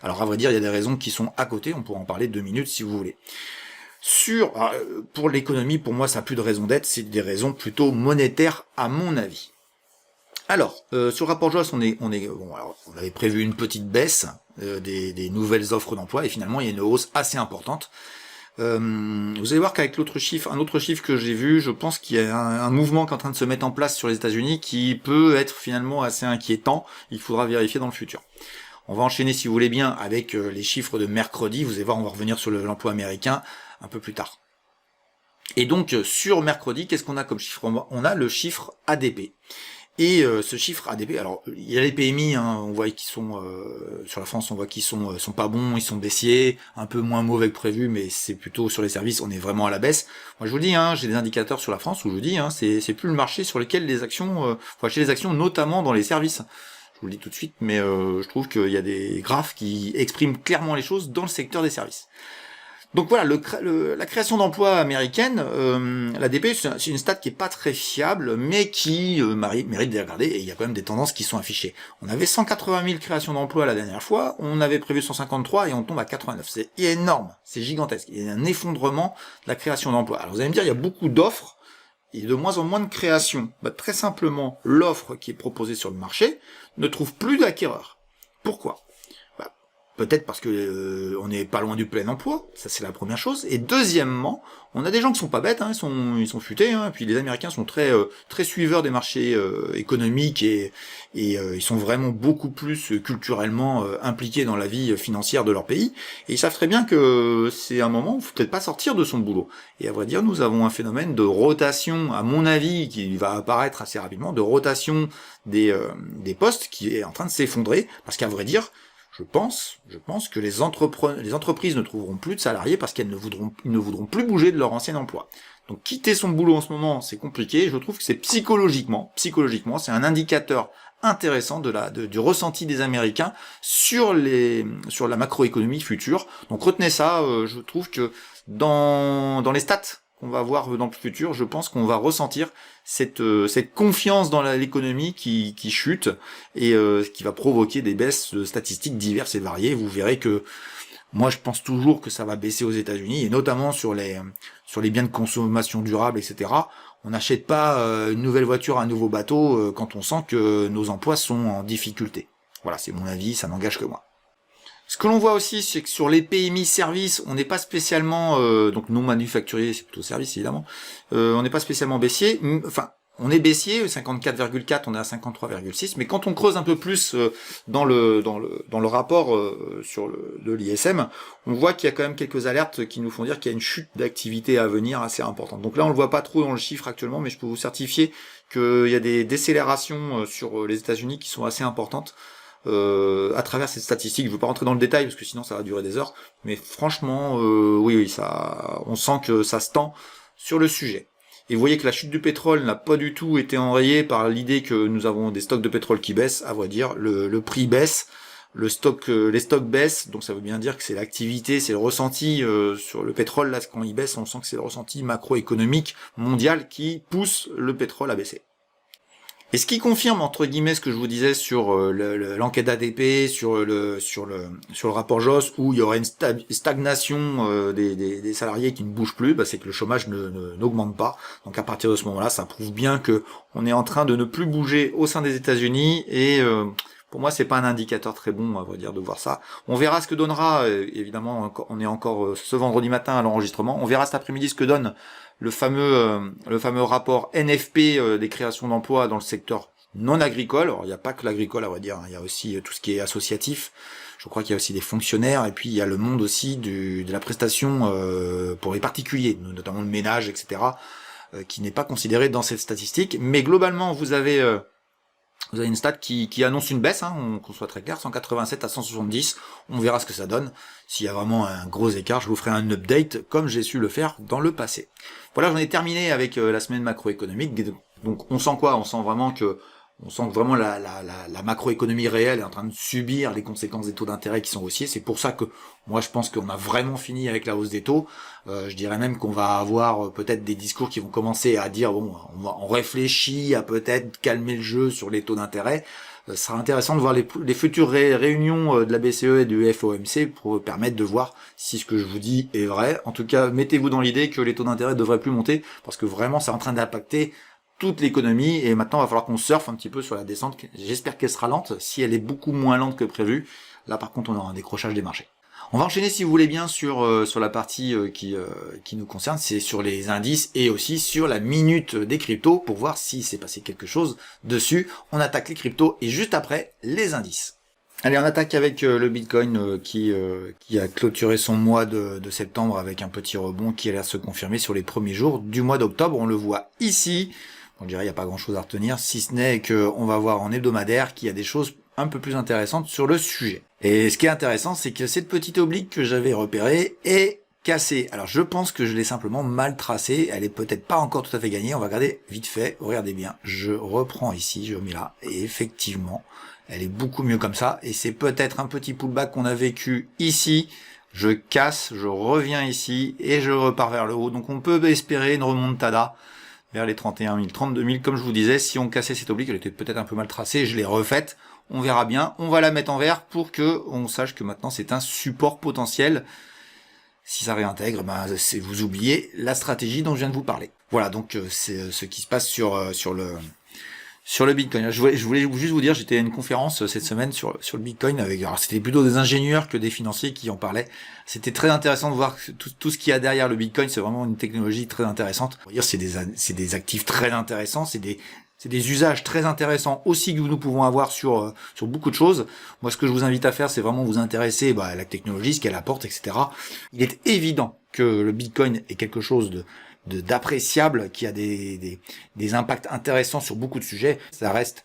Alors à vrai dire, il y a des raisons qui sont à côté, on pourra en parler 2 minutes si vous voulez. Pour l'économie, pour moi, ça n'a plus de raison d'être, c'est des raisons plutôt monétaires à mon avis. Alors, sur le rapport Jols, on avait prévu une petite baisse des nouvelles offres d'emploi, et finalement il y a une hausse assez importante. Vous allez voir qu'avec un autre chiffre que j'ai vu, je pense qu'il y a un mouvement qui est en train de se mettre en place sur les États-Unis qui peut être finalement assez inquiétant. Il faudra vérifier dans le futur. On va enchaîner, si vous voulez bien, avec les chiffres de mercredi. Vous allez voir, on va revenir sur l'emploi américain un peu plus tard. Et donc, sur mercredi, qu'est-ce qu'on a comme chiffre? On a le chiffre ADP. Et ce chiffre ADP, alors il y a les PMI, hein, on voit qu'ils sont sur la France, on voit qu'ils sont pas bons, ils sont baissiers, un peu moins mauvais que prévu, mais c'est plutôt sur les services, on est vraiment à la baisse. Moi je vous dis, hein, j'ai des indicateurs sur la France où je vous dis, hein, c'est plus le marché sur lequel les actions, faut acheter les actions, notamment dans les services. Je vous le dis tout de suite, mais je trouve qu'il y a des graphes qui expriment clairement les choses dans le secteur des services. Donc voilà, la création d'emplois américaine, l'ADP, c'est une stat qui est pas très fiable, mais qui mérite d'être regardée, et il y a quand même des tendances qui sont affichées. On avait 180 000 créations d'emplois la dernière fois, on avait prévu 153 et on tombe à 89. C'est énorme, c'est gigantesque. Il y a un effondrement de la création d'emplois. Alors vous allez me dire, il y a beaucoup d'offres, et de moins en moins de création. Bah, très simplement, l'offre qui est proposée sur le marché ne trouve plus d'acquéreurs. Pourquoi ? Peut-être parce que on n'est pas loin du plein emploi, ça c'est la première chose. Et deuxièmement, on a des gens qui sont pas bêtes, hein, ils sont futés. Hein, et puis les Américains sont très suiveurs des marchés économiques et ils sont vraiment beaucoup plus culturellement impliqués dans la vie financière de leur pays. Et ils savent très bien que c'est un moment où il faut peut-être pas sortir de son boulot. Et à vrai dire, nous avons un phénomène de rotation, à mon avis, qui va apparaître assez rapidement, de rotation des postes qui est en train de s'effondrer, parce qu'à vrai dire, je pense que les entreprises ne trouveront plus de salariés parce ils ne voudront plus bouger de leur ancien emploi. Donc quitter son boulot en ce moment, c'est compliqué. Je trouve que c'est psychologiquement, c'est un indicateur intéressant du ressenti des Américains sur la macroéconomie future. Donc retenez ça. Je trouve que dans les stats qu'on va voir dans le futur, je pense qu'on va ressentir cette confiance dans l'économie qui chute et qui va provoquer des baisses statistiques diverses et variées. Vous verrez que moi je pense toujours que ça va baisser aux États-Unis et notamment sur les biens de consommation durable, etc. On n'achète pas une nouvelle voiture, un nouveau bateau quand on sent que nos emplois sont en difficulté. Voilà, c'est mon avis, ça n'engage que moi. Ce que l'on voit aussi, c'est que sur les PMI services, on n'est pas spécialement, donc non manufacturier, c'est plutôt service évidemment, on n'est pas spécialement baissier, enfin, on est baissier, 54,4, on est à 53,6, mais quand on creuse un peu plus dans le rapport de l'ISM, on voit qu'il y a quand même quelques alertes qui nous font dire qu'il y a une chute d'activité à venir assez importante. Donc là, on le voit pas trop dans le chiffre actuellement, mais je peux vous certifier qu'il y a des décélérations sur les États-Unis qui sont assez importantes. À travers ces statistiques, je veux pas rentrer dans le détail parce que sinon ça va durer des heures, mais franchement, oui, ça, on sent que ça se tend sur le sujet. Et vous voyez que la chute du pétrole n'a pas du tout été enrayée par l'idée que nous avons des stocks de pétrole qui baissent. À vrai dire, le prix baisse, les stocks baissent, donc ça veut bien dire que c'est l'activité, c'est le ressenti sur le pétrole. Là, quand il baisse, on sent que c'est le ressenti macroéconomique mondial qui pousse le pétrole à baisser. Et ce qui confirme entre guillemets ce que je vous disais sur l'enquête ADP, sur le rapport Joss, où il y aurait une stagnation des salariés qui ne bougent plus, bah, c'est que le chômage n'augmente pas. Donc à partir de ce moment-là, ça prouve bien que on est en train de ne plus bouger au sein des États-Unis et pour moi, c'est pas un indicateur très bon, à vrai dire, de voir ça. On verra ce que donnera, évidemment, on est encore ce vendredi matin à l'enregistrement. On verra cet après-midi ce que donne le fameux rapport NFP des créations d'emplois dans le secteur non agricole. Alors, il n'y a pas que l'agricole, à vrai dire. Il y a aussi tout ce qui est associatif. Je crois qu'il y a aussi des fonctionnaires. Et puis, il y a le monde aussi de la prestation pour les particuliers, notamment le ménage, etc., qui n'est pas considéré dans cette statistique. Mais globalement, vous avez une stat qui annonce une baisse, hein, qu'on soit très clair, 187 à 170, on verra ce que ça donne. S'il y a vraiment un gros écart, je vous ferai un update comme j'ai su le faire dans le passé. Voilà, j'en ai terminé avec la semaine macroéconomique. Donc on sent quoi ? On sent vraiment que la macroéconomie réelle est en train de subir les conséquences des taux d'intérêt qui sont haussiers. C'est pour ça que moi je pense qu'on a vraiment fini avec la hausse des taux. Je dirais même qu'on va avoir peut-être des discours qui vont commencer à dire bon, on réfléchit à peut-être calmer le jeu sur les taux d'intérêt. Ce sera intéressant de voir les futures réunions de la BCE et du FOMC pour permettre de voir si ce que je vous dis est vrai. En tout cas, mettez-vous dans l'idée que les taux d'intérêt ne devraient plus monter parce que vraiment c'est en train d'impacter toute l'économie et maintenant il va falloir qu'on surfe un petit peu sur la descente. J'espère qu'elle sera lente. Si elle est beaucoup moins lente que prévu, là par contre on aura un décrochage des marchés. On va enchaîner si vous voulez bien sur la partie qui nous concerne, c'est sur les indices et aussi sur la minute des cryptos pour voir si s'est passé quelque chose dessus. On attaque les cryptos et juste après les indices. Allez, on attaque avec le Bitcoin qui a clôturé son mois de septembre avec un petit rebond qui a l'air de se confirmer sur les premiers jours du mois d'octobre. On le voit ici. On dirait il n'y a pas grand chose à retenir, si ce n'est qu'on va voir en hebdomadaire qu'il y a des choses un peu plus intéressantes sur le sujet. Et ce qui est intéressant, c'est que cette petite oblique que j'avais repérée est cassée. Alors je pense que je l'ai simplement mal tracée, elle est peut-être pas encore tout à fait gagnée, on va regarder vite fait, regardez bien, je reprends ici, je remets là, et effectivement, elle est beaucoup mieux comme ça, et c'est peut-être un petit pullback qu'on a vécu ici, je casse, je reviens ici, et je repars vers le haut, donc on peut espérer une remontada vers les 31 000, 32 000, comme je vous disais, si on cassait cette oblique, elle était peut-être un peu mal tracée, je l'ai refaite, on verra bien, on va la mettre en vert pour que on sache que maintenant c'est un support potentiel. Si ça réintègre, c'est vous oubliez la stratégie dont je viens de vous parler. Voilà, donc c'est ce qui se passe sur le Bitcoin. Je voulais juste vous dire, j'étais à une conférence cette semaine sur le Bitcoin avec, alors c'était plutôt des ingénieurs que des financiers qui en parlaient. C'était très intéressant de voir tout ce qu'il y a derrière le Bitcoin. C'est vraiment une technologie très intéressante. On va dire, c'est des actifs très intéressants. C'est des usages très intéressants aussi que nous pouvons avoir sur beaucoup de choses. Moi, ce que je vous invite à faire, c'est vraiment vous intéresser à la technologie, ce qu'elle apporte, etc. Il est évident que le Bitcoin est quelque chose d'appréciable, qui a des impacts intéressants sur beaucoup de sujets. Ça reste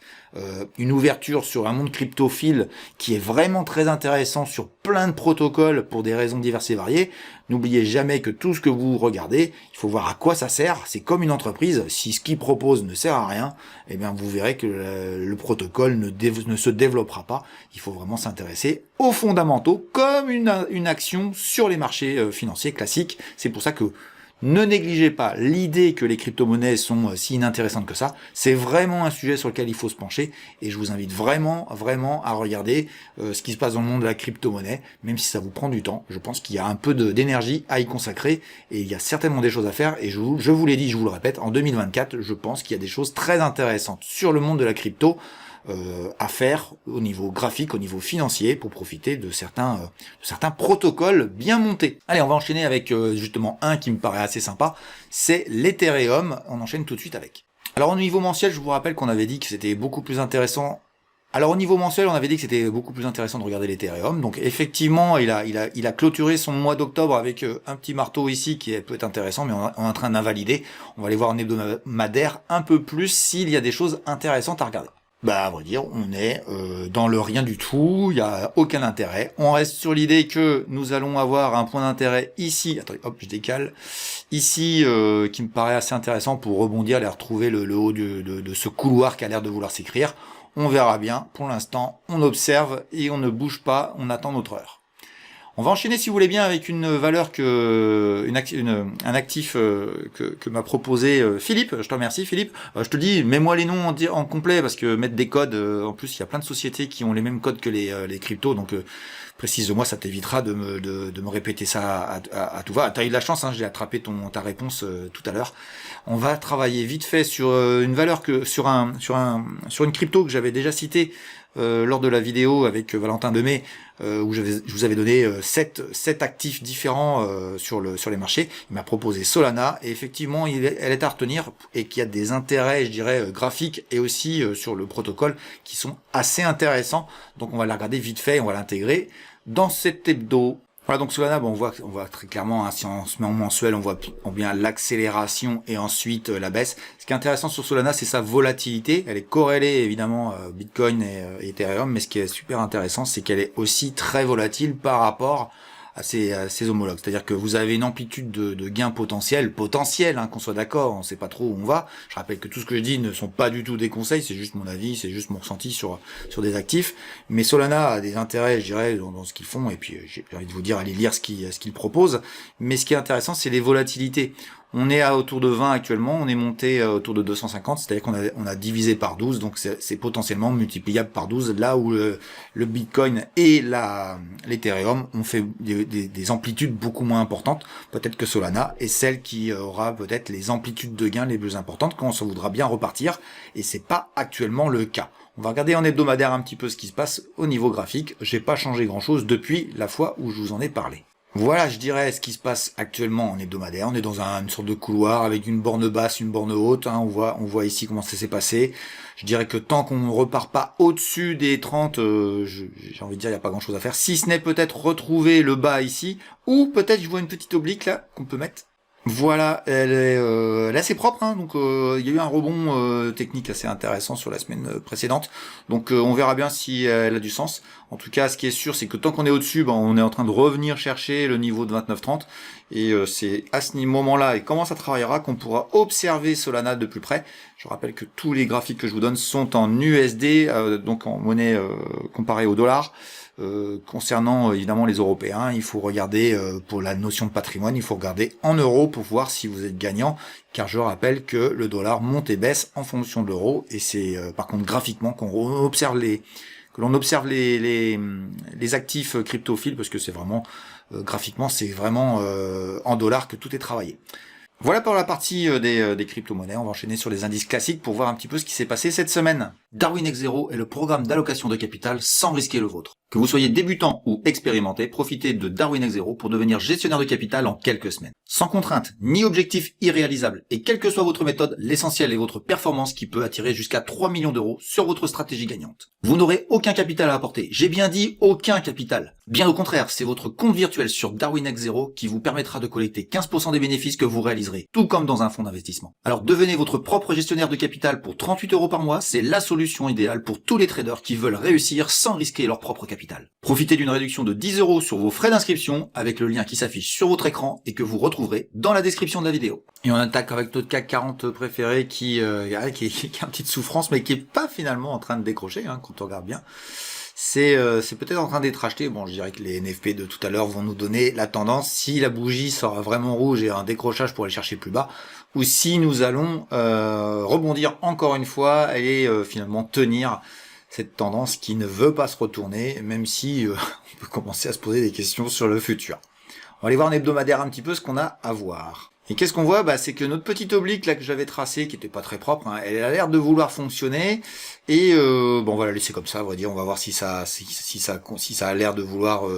une ouverture sur un monde cryptophile qui est vraiment très intéressant sur plein de protocoles pour des raisons diverses et variées. N'oubliez jamais que tout ce que vous regardez, il faut voir à quoi ça sert. C'est comme une entreprise. Si ce qu'il propose ne sert à rien, eh bien vous verrez que le protocole ne se développera pas. Il faut vraiment s'intéresser aux fondamentaux comme une action sur les marchés financiers classiques. C'est pour ça que ne négligez pas l'idée que les crypto-monnaies sont si inintéressantes que ça. C'est vraiment un sujet sur lequel il faut se pencher et je vous invite vraiment à regarder ce qui se passe dans le monde de la crypto-monnaie, même si ça vous prend du temps. Je pense qu'il y a un peu d'énergie à y consacrer et il y a certainement des choses à faire et je vous l'ai dit, je vous le répète, en 2024, je pense qu'il y a des choses très intéressantes sur le monde de la crypto à faire au niveau graphique, au niveau financier, pour profiter de certains protocoles bien montés. Allez, on va enchaîner avec justement un qui me paraît assez sympa, c'est l'Ethereum. On enchaîne tout de suite avec. Alors au niveau mensuel, je vous rappelle qu'on avait dit que c'était beaucoup plus intéressant. Alors au niveau mensuel, on avait dit que c'était beaucoup plus intéressant de regarder l'Ethereum. Donc effectivement, il a clôturé son mois d'octobre avec un petit marteau ici qui peut être intéressant, mais on est en train d'invalider. On va aller voir en hebdomadaire un peu plus s'il y a des choses intéressantes à regarder. À vrai dire, on est dans le rien du tout, il n'y a aucun intérêt. On reste sur l'idée que nous allons avoir un point d'intérêt ici, attendez, hop, je décale, ici, qui me paraît assez intéressant pour rebondir et retrouver le haut de ce couloir qui a l'air de vouloir s'écrire. On verra bien, pour l'instant, on observe et on ne bouge pas, on attend notre heure. On va enchaîner, si vous voulez bien, avec une valeur un actif que m'a proposé Philippe. Je te remercie, Philippe. Je te dis, mets-moi les noms en complet parce que mettre des codes. En plus, il y a plein de sociétés qui ont les mêmes codes que les cryptos, donc précise-moi, ça t'évitera de me répéter ça à tout va. T'as eu de la chance, hein, j'ai attrapé ta réponse tout à l'heure. On va travailler vite fait sur une valeur sur une crypto que j'avais déjà citée lors de la vidéo avec Valentin Demey, où je vous avais donné 7 actifs différents sur les marchés. Il m'a proposé Solana et effectivement elle est à retenir et qu'il y a des intérêts, je dirais, graphiques et aussi sur le protocole qui sont assez intéressants. Donc on va la regarder vite fait, on va l'intégrer dans cet hebdo. Voilà, donc Solana, on voit très clairement, hein, si on se met en mensuel, on voit bien l'accélération et ensuite la baisse. Ce qui est intéressant sur Solana, c'est sa volatilité. Elle est corrélée évidemment Bitcoin et Ethereum, mais ce qui est super intéressant, c'est qu'elle est aussi très volatile par rapport à ses homologues. C'est-à-dire que vous avez une amplitude de gains potentiels, hein, qu'on soit d'accord, on sait pas trop où on va. Je rappelle que tout ce que je dis ne sont pas du tout des conseils, c'est juste mon avis, c'est juste mon ressenti sur des actifs. Mais Solana a des intérêts, je dirais, dans ce qu'ils font, et puis j'ai envie de vous dire, allez lire ce qu'ils proposent. Mais ce qui est intéressant, c'est les volatilités. On est à autour de 20 actuellement, on est monté autour de 250, c'est-à-dire qu'on a divisé par 12, donc c'est potentiellement multipliable par 12, là où le Bitcoin et l'Ethereum ont fait des amplitudes beaucoup moins importantes. Peut-être que Solana est celle qui aura peut-être les amplitudes de gains les plus importantes quand on se voudra bien repartir, et c'est pas actuellement le cas. On va regarder en hebdomadaire un petit peu ce qui se passe au niveau graphique. J'ai pas changé grand-chose depuis la fois où je vous en ai parlé. Voilà, je dirais, ce qui se passe actuellement en hebdomadaire. On est dans une sorte de couloir avec une borne basse, une borne haute. Hein. On voit ici comment ça s'est passé. Je dirais que tant qu'on ne repart pas au-dessus des 30, j'ai envie de dire, il n'y a pas grand-chose à faire. Si ce n'est peut-être retrouver le bas ici, ou peut-être je vois une petite oblique là qu'on peut mettre. Voilà, elle est assez propre, hein, donc il y a eu un rebond technique assez intéressant sur la semaine précédente, donc on verra bien si elle a du sens. En tout cas, ce qui est sûr, c'est que tant qu'on est au-dessus, on est en train de revenir chercher le niveau de 29,30, et c'est à ce moment-là, et comment ça travaillera, qu'on pourra observer Solana de plus près. Je rappelle que tous les graphiques que je vous donne sont en USD, donc en monnaie comparée au dollar. Concernant évidemment les Européens, il faut regarder pour la notion de patrimoine, il faut regarder en euros pour voir si vous êtes gagnant, car je rappelle que le dollar monte et baisse en fonction de l'euro, et c'est par contre graphiquement qu'on observe les actifs cryptophiles, parce que c'est vraiment graphiquement c'est vraiment en dollars que tout est travaillé. Voilà pour la partie des crypto-monnaies. On va enchaîner sur les indices classiques pour voir un petit peu ce qui s'est passé cette semaine. Darwin X Zero est le programme d'allocation de capital sans risquer le vôtre. Que vous soyez débutant ou expérimenté, profitez de Darwin X Zero pour devenir gestionnaire de capital en quelques semaines. Sans contrainte, ni objectif irréalisable, et quelle que soit votre méthode, l'essentiel est votre performance qui peut attirer jusqu'à 3 millions d'euros sur votre stratégie gagnante. Vous n'aurez aucun capital à apporter. J'ai bien dit aucun capital. Bien au contraire, c'est votre compte virtuel sur Darwin X Zero qui vous permettra de collecter 15% des bénéfices que vous réaliserez, tout comme dans un fonds d'investissement. Alors devenez votre propre gestionnaire de capital pour 38 euros par mois, c'est la solution idéale pour tous les traders qui veulent réussir sans risquer leur propre capital. Profitez d'une réduction de 10 euros sur vos frais d'inscription avec le lien qui s'affiche sur votre écran et que vous retrouverez dans la description de la vidéo. Et on attaque avec notre CAC 40 préféré qui a une petite souffrance mais qui est pas finalement en train de décrocher quand on regarde bien. C'est peut-être en train d'être acheté. Bon, je dirais que les NFP de tout à l'heure vont nous donner la tendance si la bougie sera vraiment rouge et un décrochage pour aller chercher plus bas, ou si nous allons rebondir encore une fois et finalement tenir cette tendance qui ne veut pas se retourner, même si on peut commencer à se poser des questions sur le futur. On va aller voir en hebdomadaire un petit peu ce qu'on a à voir. Et qu'est-ce qu'on voit? C'est que notre petite oblique là que j'avais tracée, qui était pas très propre, elle a l'air de vouloir fonctionner. Et on va la laisser comme ça, à vrai dire. On va voir si ça a l'air de vouloir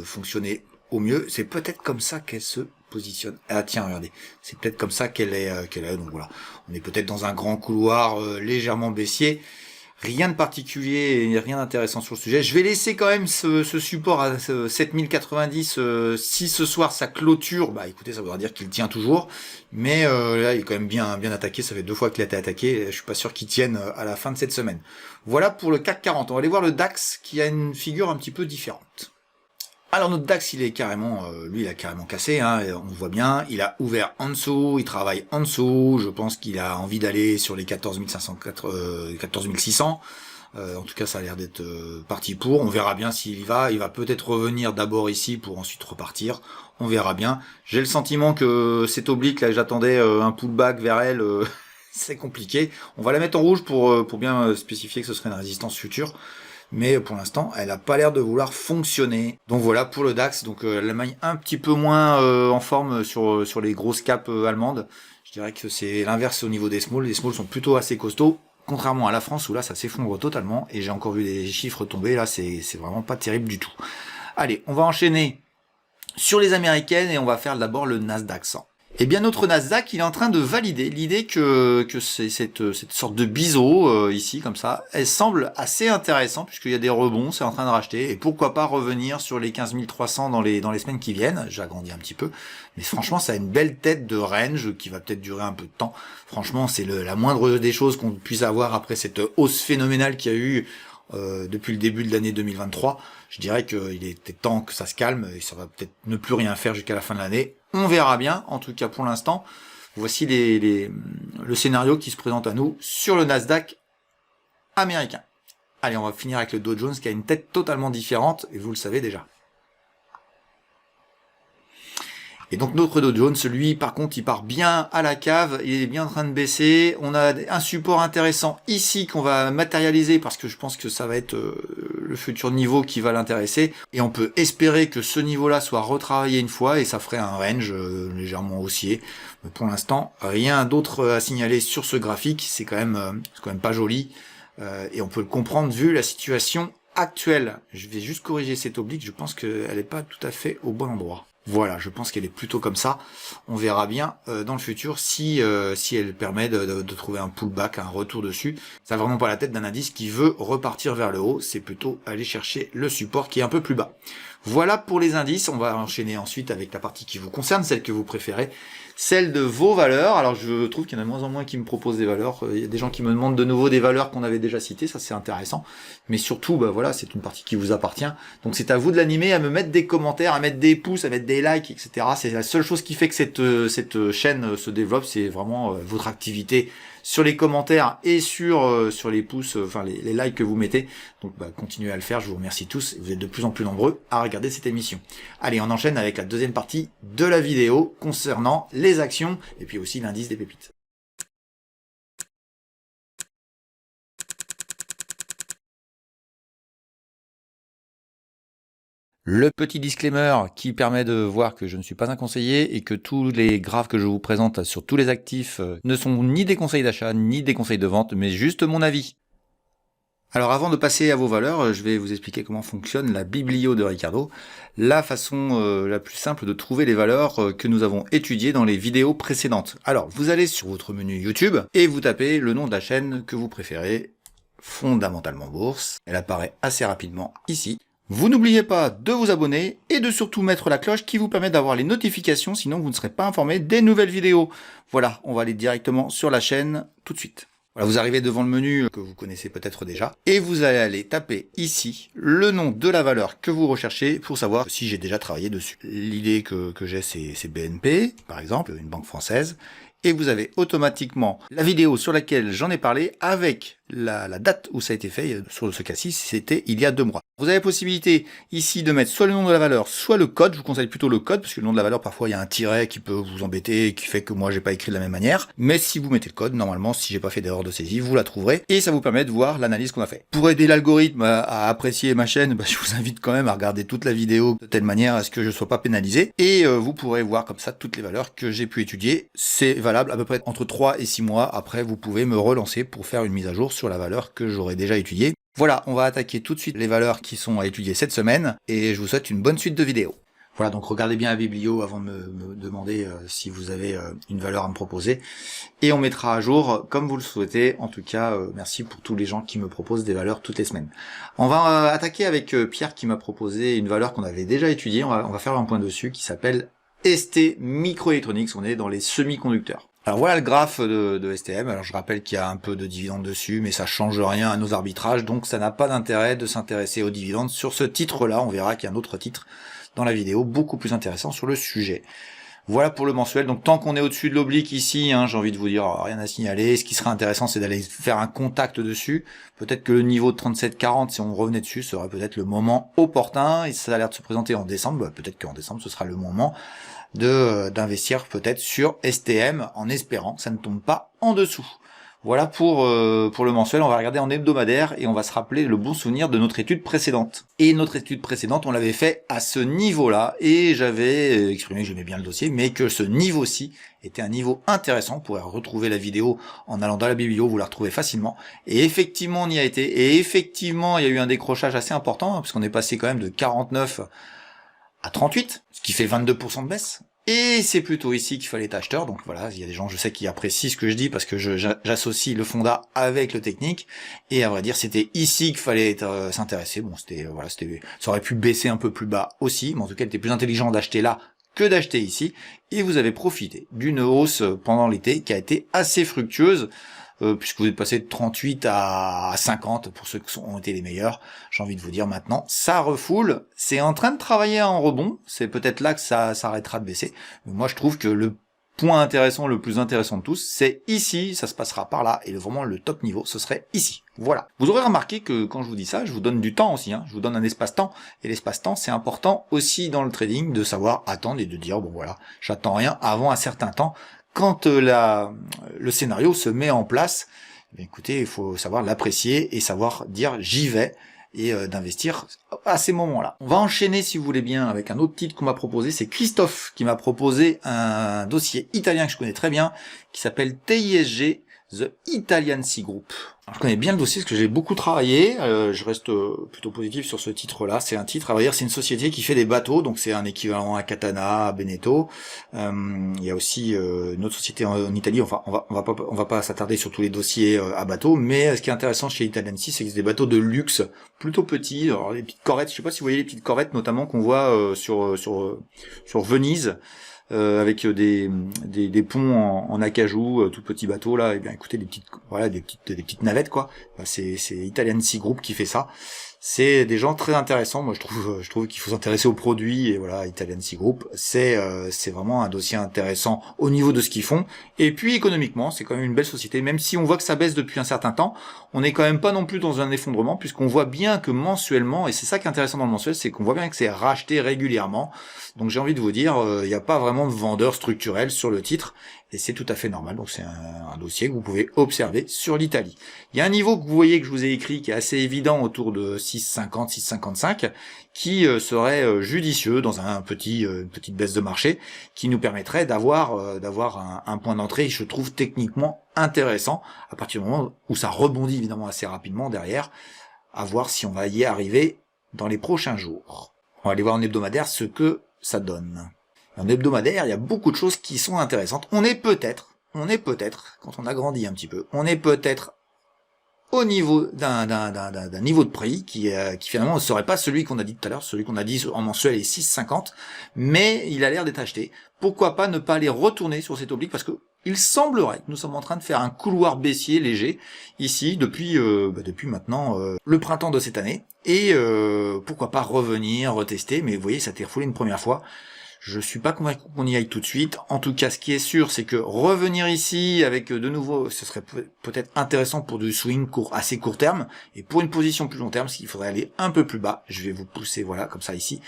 fonctionner au mieux. C'est peut-être comme ça qu'elle se positionne. Ah tiens, regardez, c'est peut-être comme ça qu'elle est. Donc voilà, on est peut-être dans un grand couloir légèrement baissier. Rien de particulier et rien d'intéressant sur le sujet. Je vais laisser quand même ce support à 7090. Si ce soir ça clôture, écoutez, ça voudra dire qu'il tient toujours. Mais là, il est quand même bien attaqué. Ça fait 2 fois qu'il a été attaqué. Je suis pas sûr qu'il tienne à la fin de cette semaine. Voilà pour le CAC 40. On va aller voir le DAX qui a une figure un petit peu différente. Alors notre DAX, il est carrément, lui, il a carrément cassé, on le voit bien, il a ouvert en dessous, il travaille en dessous, je pense qu'il a envie d'aller sur les 14 600, en tout cas ça a l'air d'être parti pour, on verra bien s'il y va, il va peut-être revenir d'abord ici pour ensuite repartir, on verra bien. J'ai le sentiment que cette oblique là, j'attendais un pullback vers elle, c'est compliqué, on va la mettre en rouge pour bien spécifier que ce serait une résistance future. Mais pour l'instant, elle n'a pas l'air de vouloir fonctionner. Donc voilà pour le DAX. Donc l'Allemagne un petit peu moins en forme sur les grosses capes allemandes. Je dirais que c'est l'inverse au niveau des smalls. Les smalls sont plutôt assez costauds, contrairement à la France où là ça s'effondre totalement. Et j'ai encore vu des chiffres tomber. Là c'est vraiment pas terrible du tout. Allez, on va enchaîner sur les américaines et on va faire d'abord le Nasdaq 100. Eh bien notre Nasdaq, il est en train de valider l'idée que c'est cette sorte de biseau ici comme ça, elle semble assez intéressante puisqu'il y a des rebonds, c'est en train de racheter et pourquoi pas revenir sur les 15 300 dans les semaines qui viennent. J'agrandis un petit peu, mais franchement ça a une belle tête de range qui va peut-être durer un peu de temps. Franchement c'est la moindre des choses qu'on puisse avoir après cette hausse phénoménale qu'il y a eu depuis le début de l'année 2023. Je dirais qu'il était temps que ça se calme et ça va peut-être ne plus rien faire jusqu'à la fin de l'année. On verra bien, en tout cas pour l'instant. Voici le scénario qui se présente à nous sur le Nasdaq américain. Allez, on va finir avec le Dow Jones qui a une tête totalement différente, et vous le savez déjà. Et donc notre Dow Jones, lui, par contre, il part bien à la cave, il est bien en train de baisser. On a un support intéressant ici qu'on va matérialiser parce que je pense que ça va être le futur niveau qui va l'intéresser. Et on peut espérer que ce niveau-là soit retravaillé une fois et ça ferait un range légèrement haussier. Mais pour l'instant, rien d'autre à signaler sur ce graphique. C'est quand même pas joli et on peut le comprendre vu la situation actuelle. Je vais juste corriger cette oblique. Je pense qu'elle n'est pas tout à fait au bon endroit. Voilà, je pense qu'elle est plutôt comme ça. On verra bien dans le futur si elle permet de trouver un pullback, un retour dessus. Ça n'a vraiment pas la tête d'un indice qui veut repartir vers le haut. C'est plutôt aller chercher le support qui est un peu plus bas. Voilà pour les indices. On va enchaîner ensuite avec la partie qui vous concerne, celle que vous préférez, celle de vos valeurs. Alors je trouve qu'il y en a de moins en moins qui me proposent des valeurs. Il y a des gens qui me demandent de nouveau des valeurs qu'on avait déjà citées, ça c'est intéressant. Mais surtout, bah voilà, c'est une partie qui vous appartient. Donc c'est à vous de l'animer, à me mettre des commentaires, à mettre des pouces, à mettre des likes, etc. C'est la seule chose qui fait que cette chaîne se développe, c'est vraiment votre activité sur les commentaires et sur les pouces, enfin les likes que vous mettez. Donc bah, continuez à le faire, je vous remercie tous. Vous êtes de plus en plus nombreux à regarder cette émission. Allez, on enchaîne avec la deuxième partie de la vidéo concernant les actions et puis aussi l'indice des pépites. Le petit disclaimer qui permet de voir que je ne suis pas un conseiller et que tous les graphes que je vous présente sur tous les actifs ne sont ni des conseils d'achat ni des conseils de vente, mais juste mon avis. Alors avant de passer à vos valeurs, je vais vous expliquer comment fonctionne la biblio de Ricardo, la façon la plus simple de trouver les valeurs que nous avons étudiées dans les vidéos précédentes. Alors vous allez sur votre menu YouTube et vous tapez le nom de la chaîne que vous préférez, Fondamentalement Bourse. Elle apparaît assez rapidement ici. Vous n'oubliez pas de vous abonner et de surtout mettre la cloche qui vous permet d'avoir les notifications, sinon vous ne serez pas informé des nouvelles vidéos. Voilà, on va aller directement sur la chaîne tout de suite. Voilà, vous arrivez devant le menu que vous connaissez peut-être déjà et vous allez aller taper ici le nom de la valeur que vous recherchez pour savoir si j'ai déjà travaillé dessus. L'idée que j'ai c'est BNP, par exemple, une banque française. Et vous avez automatiquement la vidéo sur laquelle j'en ai parlé avec la date où ça a été fait. Sur ce cas-ci, c'était il y a 2 mois. Vous avez la possibilité ici de mettre soit le nom de la valeur, soit le code. Je vous conseille plutôt le code, parce que le nom de la valeur, parfois, il y a un tiret qui peut vous embêter et qui fait que moi, j'ai pas écrit de la même manière. Mais si vous mettez le code, normalement, si j'ai pas fait d'erreur de saisie, vous la trouverez. Et ça vous permet de voir l'analyse qu'on a fait. Pour aider l'algorithme à apprécier ma chaîne, je vous invite quand même à regarder toute la vidéo de telle manière à ce que je sois pas pénalisé. Et vous pourrez voir comme ça toutes les valeurs que j'ai pu étudier. C'est valable à peu près entre 3 et 6 mois. Après, vous pouvez me relancer pour faire une mise à jour sur la valeur que j'aurais déjà étudiée. Voilà, on va attaquer tout de suite les valeurs qui sont à étudier cette semaine et je vous souhaite une bonne suite de vidéos. Voilà, donc regardez bien la biblio avant de me demander si vous avez une valeur à me proposer. Et on mettra à jour comme vous le souhaitez. En tout cas, merci pour tous les gens qui me proposent des valeurs toutes les semaines. On va attaquer avec Pierre qui m'a proposé une valeur qu'on avait déjà étudiée. On va faire un point dessus qui s'appelle ST Microelectronics. On est dans les semi-conducteurs. Alors voilà le graphe de STM, alors je rappelle qu'il y a un peu de dividendes dessus, mais ça change rien à nos arbitrages, donc ça n'a pas d'intérêt de s'intéresser aux dividendes sur ce titre-là. On verra qu'il y a un autre titre dans la vidéo, beaucoup plus intéressant sur le sujet. Voilà pour le mensuel, donc tant qu'on est au-dessus de l'oblique ici, j'ai envie de vous dire, rien à signaler. Ce qui serait intéressant, c'est d'aller faire un contact dessus. Peut-être que le niveau de 37,40, si on revenait dessus, serait peut-être le moment opportun, et ça a l'air de se présenter en décembre, peut-être qu'en décembre, ce sera le moment d'investir peut-être sur STM en espérant que ça ne tombe pas en dessous. Voilà pour le mensuel. On va regarder en hebdomadaire et on va se rappeler le bon souvenir de notre étude précédente. Et notre étude précédente, on l'avait fait à ce niveau-là et j'avais exprimé que j'aimais bien le dossier, mais que ce niveau-ci était un niveau intéressant. Vous pourrez retrouver la vidéo en allant dans la biblio, vous la retrouvez facilement. Et effectivement, on y a été. Et effectivement, il y a eu un décrochage assez important, puisqu'on est passé quand même de 49 à 38, ce qui fait 22% de baisse. Et c'est plutôt ici qu'il fallait être acheteur. Donc voilà, il y a des gens, je sais, qui apprécient ce que je dis parce que j'associe le fonda avec le technique. Et à vrai dire, c'était ici qu'il fallait s'intéresser. Bon, ça aurait pu baisser un peu plus bas aussi, mais en tout cas, il était plus intelligent d'acheter là que d'acheter ici. Et vous avez profité d'une hausse pendant l'été qui a été assez fructueuse. Puisque vous êtes passé de 38 à 50 pour ceux qui ont été les meilleurs. J'ai envie de vous dire maintenant, ça refoule, c'est en train de travailler en rebond, c'est peut-être là que ça s'arrêtera de baisser. Mais moi je trouve que le point intéressant, le plus intéressant de tous, c'est ici, ça se passera par là, et vraiment le top niveau, ce serait ici. Voilà. Vous aurez remarqué que quand je vous dis ça, je vous donne du temps aussi, je vous donne un espace-temps, et l'espace-temps, c'est important aussi dans le trading, de savoir attendre et de dire, bon voilà, j'attends rien avant un certain temps. Quand le scénario se met en place, écoutez, il faut savoir l'apprécier et savoir dire j'y vais et d'investir à ces moments-là. On va enchaîner, si vous voulez bien, avec un autre titre qu'on m'a proposé. C'est Christophe qui m'a proposé un dossier italien que je connais très bien, qui s'appelle TISG The Italian Sea Group. Alors, je connais bien le dossier parce que j'ai beaucoup travaillé, je reste plutôt positif sur ce titre-là. C'est un titre, à vrai dire, c'est une société qui fait des bateaux, donc c'est un équivalent à Katana, à Beneteau. Il y a aussi une autre société en Italie, enfin on va pas s'attarder sur tous les dossiers à bateaux, mais ce qui est intéressant chez Italian Sea, c'est que c'est des bateaux de luxe, plutôt petits, alors les petites corvettes, je sais pas si vous voyez les petites corvettes notamment qu'on voit sur Venise. Avec des ponts en acajou, tout petits bateaux là, et bien écoutez des petites navettes quoi. Ben, c'est Italian Sea Group qui fait ça. C'est des gens très intéressants. Moi je trouve qu'il faut s'intéresser aux produits et voilà, Italian Sea Group, c'est vraiment un dossier intéressant au niveau de ce qu'ils font et puis économiquement, c'est quand même une belle société même si on voit que ça baisse depuis un certain temps. On n'est quand même pas non plus dans un effondrement puisqu'on voit bien que mensuellement, et c'est ça qui est intéressant dans le mensuel, c'est qu'on voit bien que c'est racheté régulièrement. Donc j'ai envie de vous dire, il n'y a pas vraiment de vendeur structurel sur le titre, et c'est tout à fait normal. Donc c'est un dossier que vous pouvez observer sur l'Italie. Il y a un niveau que vous voyez que je vous ai écrit qui est assez évident autour de 6,50, 6,55, qui serait judicieux dans une petite baisse de marché, qui nous permettrait d'avoir un point d'entrée, je trouve techniquement intéressant, à partir du moment où ça rebondit évidemment assez rapidement derrière, à voir si on va y arriver dans les prochains jours. On va aller voir en hebdomadaire ce que ça donne. En hebdomadaire, il y a beaucoup de choses qui sont intéressantes. On est peut-être, quand on a grandi un petit peu, on est peut-être au niveau d'un niveau de prix qui finalement ne serait pas celui qu'on a dit tout à l'heure, celui qu'on a dit en mensuel est 6,50, mais il a l'air d'être acheté. Pourquoi pas ne pas aller retourner sur cet oblique, parce que il semblerait que nous sommes en train de faire un couloir baissier léger ici depuis maintenant le printemps de cette année, et pourquoi pas revenir, retester, mais vous voyez ça a été refoulé une première fois. Je suis pas convaincu qu'on y aille tout de suite. En tout cas, ce qui est sûr, c'est que revenir ici avec de nouveau, ce serait peut-être intéressant pour du swing assez court terme, et pour une position plus long terme, ce qu'il faudrait aller un peu plus bas. Je vais vous pousser, voilà, comme ça ici.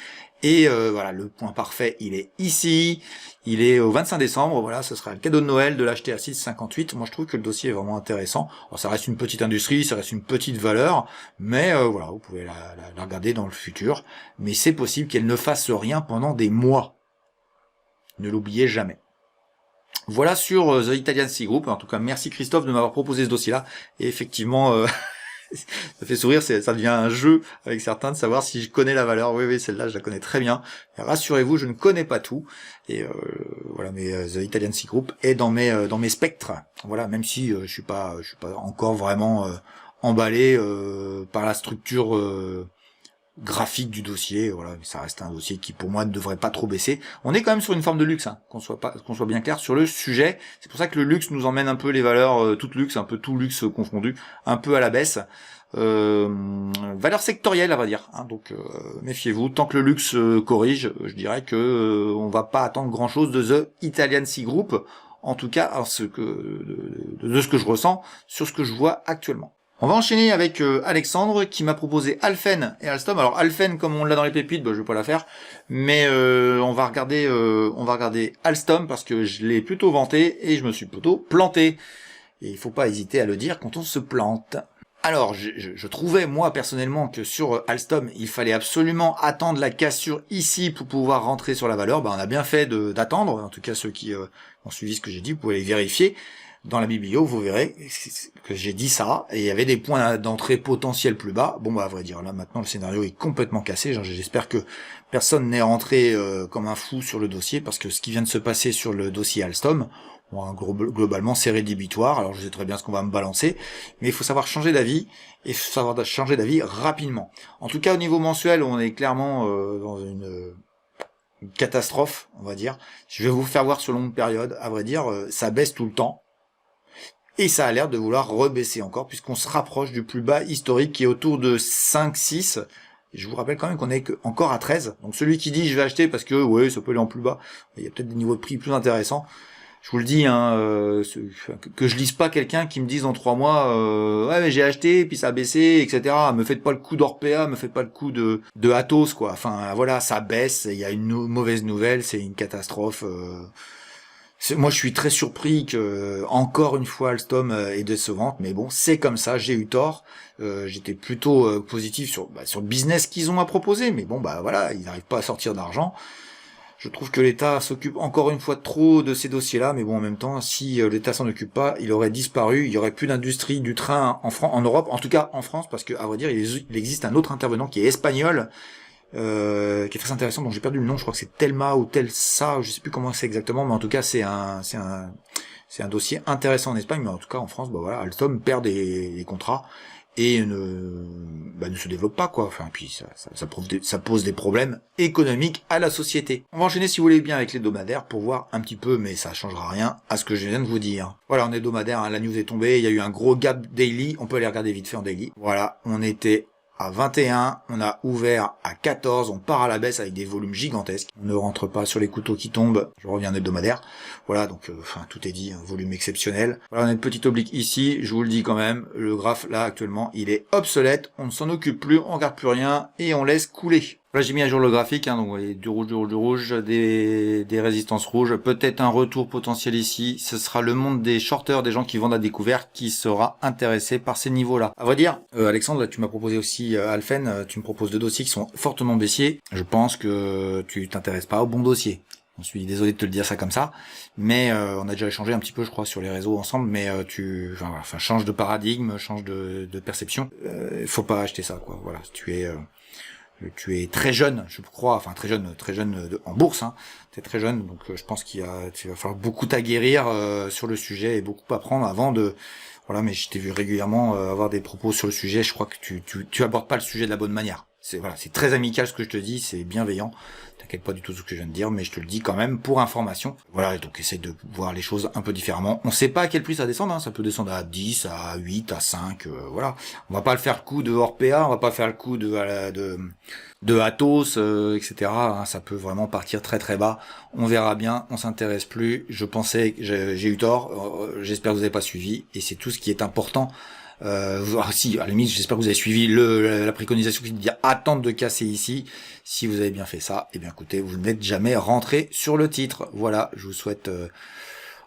Et voilà, le point parfait, il est ici. Il est au 25 décembre. Voilà, ce sera le cadeau de Noël de l'acheter à 6,58. Moi, je trouve que le dossier est vraiment intéressant. Alors, ça reste une petite industrie, ça reste une petite valeur, mais voilà, vous pouvez la regarder dans le futur. Mais c'est possible qu'elle ne fasse rien pendant des mois. Ne l'oubliez jamais. Voilà sur The Italian Sea Group. En tout cas, merci Christophe de m'avoir proposé ce dossier-là. Et effectivement, ça fait sourire, ça devient un jeu avec certains de savoir si je connais la valeur. Oui, celle-là, je la connais très bien. Et rassurez-vous, je ne connais pas tout. Et voilà, mais The Italian Sea Group est dans mes spectres. Voilà, même si je suis pas encore vraiment emballé par la structure graphique du dossier, voilà, mais ça reste un dossier qui pour moi ne devrait pas trop baisser. On est quand même sur une forme de luxe, hein, qu'on soit bien clair sur le sujet. C'est pour ça que le luxe nous emmène un peu les valeurs toutes luxe, un peu tout luxe confondu, un peu à la baisse. Valeur sectorielle, à vrai dire, hein, donc méfiez-vous. Tant que le luxe corrige, je dirais que on va pas attendre grand chose de The Italian Sea Group. En tout cas, de ce que je ressens sur ce que je vois actuellement. On va enchaîner avec Alexandre qui m'a proposé Alphen et Alstom. Alors Alphen, comme on l'a dans les pépites, je vais pas la faire, mais on va regarder Alstom parce que je l'ai plutôt vanté et je me suis plutôt planté. Et il faut pas hésiter à le dire quand on se plante. Alors je trouvais moi personnellement que sur Alstom il fallait absolument attendre la cassure ici pour pouvoir rentrer sur la valeur. On a bien fait d'attendre. En tout cas ceux qui ont suivi ce que j'ai dit, vous pouvez les vérifier. Dans la biblio, vous verrez que j'ai dit ça, et il y avait des points d'entrée potentiels plus bas. À vrai dire, là maintenant le scénario est complètement cassé. J'espère que personne n'est rentré comme un fou sur le dossier, parce que ce qui vient de se passer sur le dossier Alstom, globalement c'est rédhibitoire. Alors je sais très bien ce qu'on va me balancer, mais il faut savoir changer d'avis, et savoir changer d'avis rapidement. En tout cas au niveau mensuel, on est clairement dans une catastrophe, on va dire. Je vais vous faire voir sur longue période. À vrai dire, ça baisse tout le temps. Et ça a l'air de vouloir rebaisser encore, puisqu'on se rapproche du plus bas historique qui est autour de 5-6. Je vous rappelle quand même qu'on est encore à 13. Donc celui qui dit je vais acheter parce que ouais, ça peut aller en plus bas, il y a peut-être des niveaux de prix plus intéressants. Je vous le dis, que je lise pas quelqu'un qui me dise dans 3 mois ouais mais j'ai acheté puis ça a baissé, etc. Me faites pas le coup d'Orpea, me faites pas le coup de Atos quoi. Enfin voilà, ça baisse, il y a une mauvaise nouvelle, c'est une catastrophe. Moi, je suis très surpris que, encore une fois, Alstom est décevante, mais bon, c'est comme ça, j'ai eu tort. J'étais plutôt positif sur le business qu'ils ont à proposer, mais bon, voilà, ils n'arrivent pas à sortir d'argent. Je trouve que l'État s'occupe encore une fois trop de ces dossiers-là, mais bon, en même temps, si l'État s'en occupe pas, il aurait disparu, il y aurait plus d'industrie du train en Europe, en tout cas en France, parce que, à vrai dire, il existe un autre intervenant qui est espagnol, qui est très intéressant, dont j'ai perdu le nom, je crois que c'est Telma ou Telsa, je sais plus comment c'est exactement, mais en tout cas, c'est un dossier intéressant en Espagne, mais en tout cas, en France, bah voilà, Alstom perd des contrats, et ne se développe pas, quoi. Enfin, puis ça pose des problèmes économiques à la société. On va enchaîner, si vous voulez bien, avec l'hebdomadaire pour voir un petit peu, mais ça changera rien à ce que je viens de vous dire. Voilà, en hebdomadaire, hein, la news est tombée, il y a eu un gros gap daily, on peut aller regarder vite fait en daily. Voilà, on était à 21, on a ouvert à 14, on part à la baisse avec des volumes gigantesques. On ne rentre pas sur les couteaux qui tombent, je reviens en hebdomadaire. Voilà, donc tout est dit, un volume exceptionnel. Voilà, on a une petite oblique ici, je vous le dis quand même, le graphe là actuellement, il est obsolète, on ne s'en occupe plus, on regarde plus rien et on laisse couler. Là j'ai mis à jour le graphique, hein, donc vous voyez du rouge, des résistances rouges, peut-être un retour potentiel ici, ce sera le monde des shorters, des gens qui vendent à découvert, qui sera intéressé par ces niveaux-là. À vrai dire, Alexandre, là, tu m'as proposé aussi Alphen, tu me proposes 2 dossiers qui sont fortement baissiers, je pense que tu t'intéresses pas au bon dossier. Je suis désolé de te le dire ça comme ça, mais on a déjà échangé un petit peu, je crois, sur les réseaux ensemble, mais change de paradigme, change de perception. Faut pas acheter ça, quoi. Voilà, tu es très jeune, je crois, enfin très jeune en bourse, hein. T'es très jeune, donc je pense tu va falloir beaucoup t'aguerrir sur le sujet et beaucoup apprendre avant de. Voilà, mais je t'ai vu régulièrement avoir des propos sur le sujet. Je crois que tu abordes pas le sujet de la bonne manière. C'est très amical ce que je te dis, c'est bienveillant. T'inquiète pas du tout ce que je viens de dire, mais je te le dis quand même pour information. Voilà, donc essaye de voir les choses un peu différemment. On sait pas à quel prix ça descend, hein. Ça peut descendre à 10, à 8, à 5, voilà. On va pas le faire le coup de Orpea, on va pas faire le coup de Atos, etc. Hein. Ça peut vraiment partir très très bas. On verra bien, on s'intéresse plus. Je pensais que j'ai eu tort. J'espère que vous n'avez pas suivi. Et c'est tout ce qui est important. Si, à la limite, j'espère que vous avez suivi la préconisation qui dit attendre de casser ici. Si vous avez bien fait ça, eh bien écoutez, vous n'êtes jamais rentré sur le titre. Voilà, je vous souhaite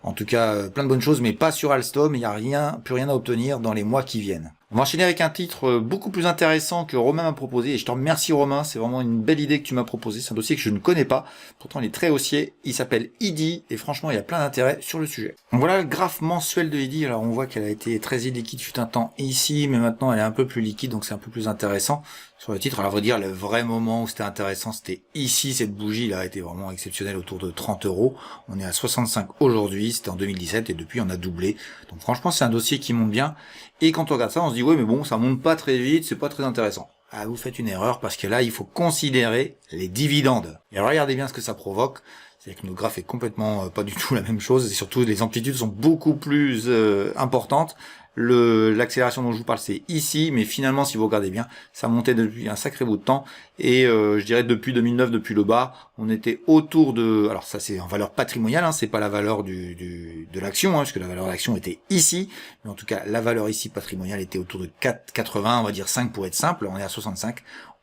en tout cas plein de bonnes choses, mais pas sur Alstom. Il n'y a plus rien à obtenir dans les mois qui viennent. On va enchaîner avec un titre beaucoup plus intéressant que Romain m'a proposé, et je te remercie Romain, c'est vraiment une belle idée que tu m'as proposé, c'est un dossier que je ne connais pas, pourtant il est très haussier, il s'appelle IDI, et franchement il y a plein d'intérêt sur le sujet. Donc voilà le graphe mensuel de IDI, alors on voit qu'elle a été très illiquide fut un temps ici, mais maintenant elle est un peu plus liquide, donc c'est un peu plus intéressant sur le titre. Alors à vrai dire, le vrai moment où c'était intéressant, c'était ici, cette bougie là a été vraiment exceptionnelle autour de 30 €, on est à 65 aujourd'hui, c'était en 2017, et depuis on a doublé, donc franchement c'est un dossier qui monte bien. Et quand on regarde ça, on se dit ouais mais bon, ça monte pas très vite, c'est pas très intéressant. Ah, vous faites une erreur parce que là, il faut considérer les dividendes. Et alors, regardez bien ce que ça provoque. C'est-à-dire que notre graphe est complètement pas du tout la même chose et surtout les amplitudes sont beaucoup plus importantes. L'accélération dont je vous parle c'est ici, mais finalement si vous regardez bien, ça montait depuis un sacré bout de temps et je dirais depuis 2009, depuis le bas, on était autour de, alors ça c'est en valeur patrimoniale, hein, c'est pas la valeur de l'action, hein, parce que la valeur de l'action était ici, mais en tout cas la valeur ici patrimoniale était autour de 4,80, on va dire 5 pour être simple, on est à 65,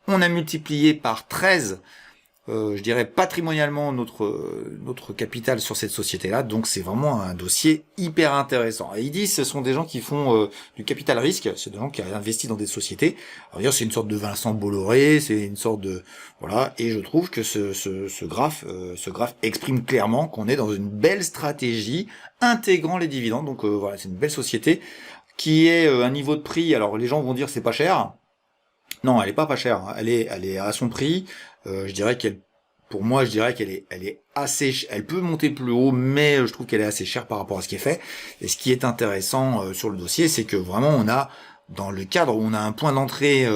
on a multiplié par 13 je dirais patrimonialement notre capital sur cette société-là, donc c'est vraiment un dossier hyper intéressant. Et ils disent ce sont des gens qui font du capital risque, c'est des gens qui investissent dans des sociétés. Alors c'est une sorte de Vincent Bolloré, c'est une sorte de voilà, et je trouve que ce graphe exprime clairement qu'on est dans une belle stratégie intégrant les dividendes. Donc voilà, c'est une belle société qui est un niveau de prix. Alors les gens vont dire c'est pas cher. Non, elle est pas chère, hein. Elle est à son prix. Je dirais qu'elle est assez, elle peut monter plus haut, mais je trouve qu'elle est assez chère par rapport à ce qui est fait. Et ce qui est intéressant sur le dossier, c'est que vraiment on a, dans le cadre où on a un point d'entrée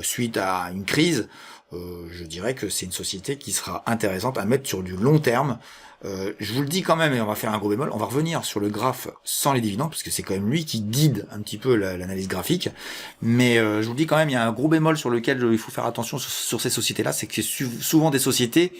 suite à une crise, je dirais que c'est une société qui sera intéressante à mettre sur du long terme. Je vous le dis quand même, et on va faire un gros bémol, on va revenir sur le graphe sans les dividendes, parce que c'est quand même lui qui guide un petit peu l'analyse graphique, mais je vous le dis quand même, il y a un gros bémol sur lequel il faut faire attention sur ces sociétés-là, c'est que c'est souvent des sociétés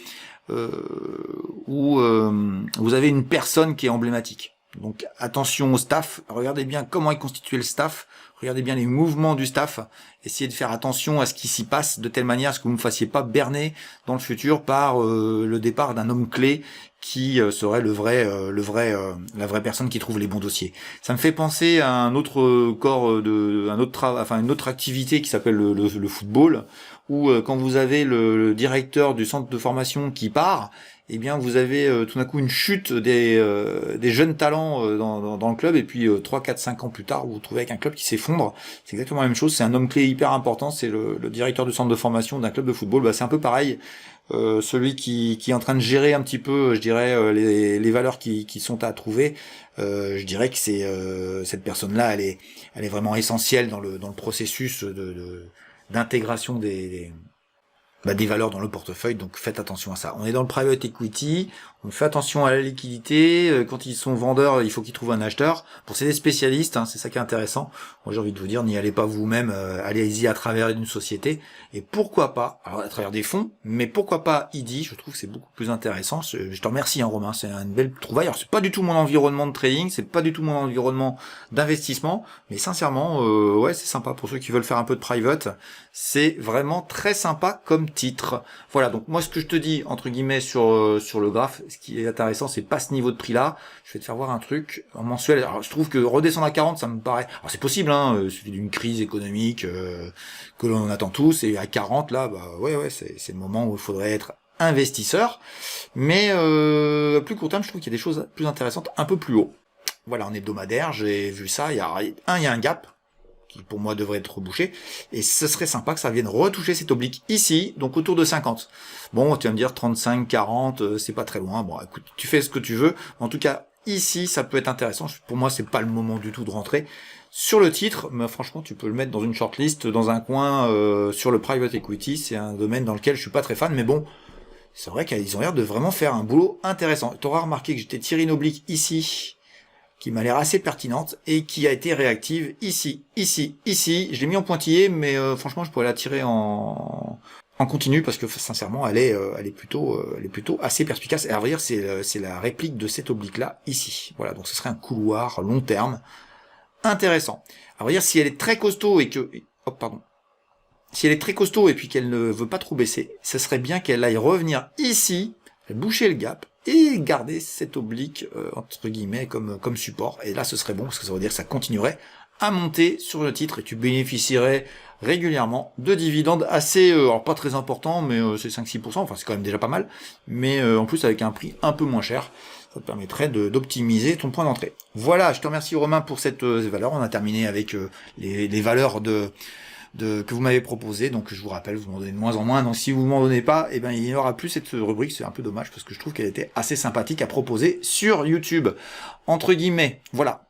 où vous avez une personne qui est emblématique. Donc attention au staff, regardez bien comment est constitué le staff, regardez bien les mouvements du staff, essayez de faire attention à ce qui s'y passe de telle manière à ce que vous ne me fassiez pas berner dans le futur par le départ d'un homme clé qui serait la vraie personne qui trouve les bons dossiers. Ça me fait penser à un autre corps une autre activité qui s'appelle le football, où quand vous avez le directeur du centre de formation qui part, eh bien vous avez tout d'un coup une chute des jeunes talents dans le club, et puis 3, 4, 5 ans plus tard, vous vous trouvez avec un club qui s'effondre. C'est exactement la même chose, c'est un homme clé hyper important, c'est le directeur du centre de formation d'un club de football. Bah, c'est un peu pareil, celui qui est en train de gérer un petit peu, je dirais, les valeurs qui sont à trouver. Je dirais que c'est cette personne-là, elle est vraiment essentielle dans le processus d'intégration des valeurs dans le portefeuille, donc faites attention à ça. On est dans le private equity, on fait attention à la liquidité, quand ils sont vendeurs, il faut qu'ils trouvent un acheteur. Pour c'est des spécialistes, c'est ça qui est intéressant. Moi j'ai envie de vous dire, n'y allez pas vous-même, allez-y à travers une société, et pourquoi pas, alors à travers des fonds, mais pourquoi pas IDI, je trouve que c'est beaucoup plus intéressant. Je te remercie Romain, c'est une belle trouvaille. Alors c'est pas du tout mon environnement de trading, c'est pas du tout mon environnement d'investissement, mais sincèrement, ouais c'est sympa pour ceux qui veulent faire un peu de private, c'est vraiment très sympa comme titre. Voilà, donc moi ce que je te dis entre guillemets sur le graphe, ce qui est intéressant, c'est pas ce niveau de prix là. Je vais te faire voir un truc en mensuel. Alors je trouve que redescendre à 40, ça me paraît, alors c'est possible, c'est d'une crise économique que l'on attend tous, et à 40 là, bah ouais c'est le moment où il faudrait être investisseur. Mais à plus court terme, je trouve qu'il y a des choses plus intéressantes un peu plus haut. Voilà, en hebdomadaire, j'ai vu ça, il y a un gap qui pour moi devrait être rebouché, et ce serait sympa que ça vienne retoucher cette oblique ici, donc autour de 50. Bon, tu vas me dire 35, 40, c'est pas très loin, bon écoute, tu fais ce que tu veux, en tout cas, ici, ça peut être intéressant, pour moi, c'est pas le moment du tout de rentrer. Sur le titre, mais franchement, tu peux le mettre dans une shortlist, dans un coin, sur le private equity, c'est un domaine dans lequel je suis pas très fan, mais bon, c'est vrai qu'ils ont l'air de vraiment faire un boulot intéressant. Tu auras remarqué que j'étais tiré une oblique ici, qui m'a l'air assez pertinente, et qui a été réactive ici. Je l'ai mis en pointillé, mais franchement, je pourrais la tirer en continu, parce que sincèrement, elle est plutôt assez perspicace. Et à vrai dire, c'est la réplique de cette oblique-là, ici. Voilà, donc ce serait un couloir long terme intéressant. À vrai dire, si elle est très costaud si elle est très costaud et puis qu'elle ne veut pas trop baisser, ce serait bien qu'elle aille revenir ici, boucher le gap, et garder cette oblique entre guillemets comme support. Et là ce serait bon, parce que ça veut dire que ça continuerait à monter sur le titre, et tu bénéficierais régulièrement de dividendes assez, alors pas très importants, mais c'est 5-6%, enfin c'est quand même déjà pas mal, mais en plus avec un prix un peu moins cher, ça te permettrait d'optimiser ton point d'entrée. Voilà, je te remercie Romain pour cette valeur. On a terminé avec les valeurs que vous m'avez proposé, donc je vous rappelle, vous m'en donnez de moins en moins, donc si vous m'en donnez pas, eh ben il n'y aura plus cette rubrique, c'est un peu dommage, parce que je trouve qu'elle était assez sympathique à proposer sur YouTube, entre guillemets. Voilà.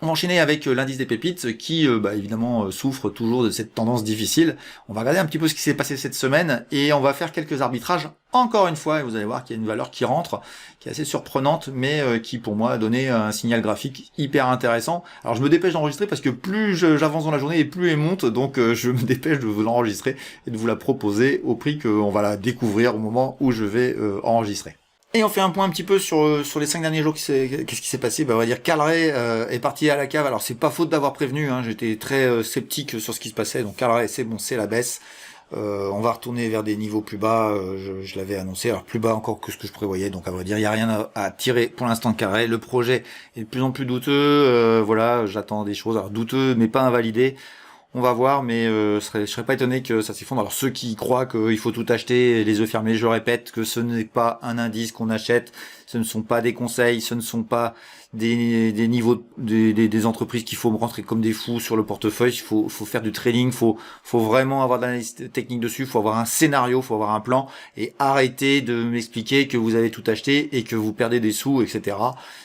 On va enchaîner avec l'indice des pépites qui, évidemment, souffre toujours de cette tendance difficile. On va regarder un petit peu ce qui s'est passé cette semaine, et on va faire quelques arbitrages encore une fois, et vous allez voir qu'il y a une valeur qui rentre, qui est assez surprenante, mais qui pour moi a donné un signal graphique hyper intéressant. Alors je me dépêche d'enregistrer, parce que plus j'avance dans la journée et plus elle monte, donc je me dépêche de vous l'enregistrer et de vous la proposer au prix qu'on va la découvrir au moment où je vais enregistrer. Et on fait un point un petit peu sur les 5 derniers jours. Qu'est-ce qui s'est passé? On va dire Calray est parti à la cave. Alors c'est pas faute d'avoir prévenu, j'étais très sceptique sur ce qui se passait. Donc Calray, c'est bon, c'est la baisse. On va retourner vers des niveaux plus bas, je l'avais annoncé, alors plus bas encore que ce que je prévoyais, donc à vrai dire, il n'y a rien à tirer pour l'instant de Calray. Le projet est de plus en plus douteux, voilà, j'attends des choses, alors douteux mais pas invalidé. On va voir, mais je serais pas étonné que ça s'effondre. Alors ceux qui croient qu'il faut tout acheter les yeux fermés, je répète que ce n'est pas un indice qu'on achète, ce ne sont pas des conseils, ce ne sont pas des niveaux des entreprises qu'il faut rentrer comme des fous sur le portefeuille. Il faut faire du trading, faut vraiment avoir de l'analyse technique dessus, faut avoir un scénario, faut avoir un plan, et arrêter de m'expliquer que vous avez tout acheté et que vous perdez des sous, etc.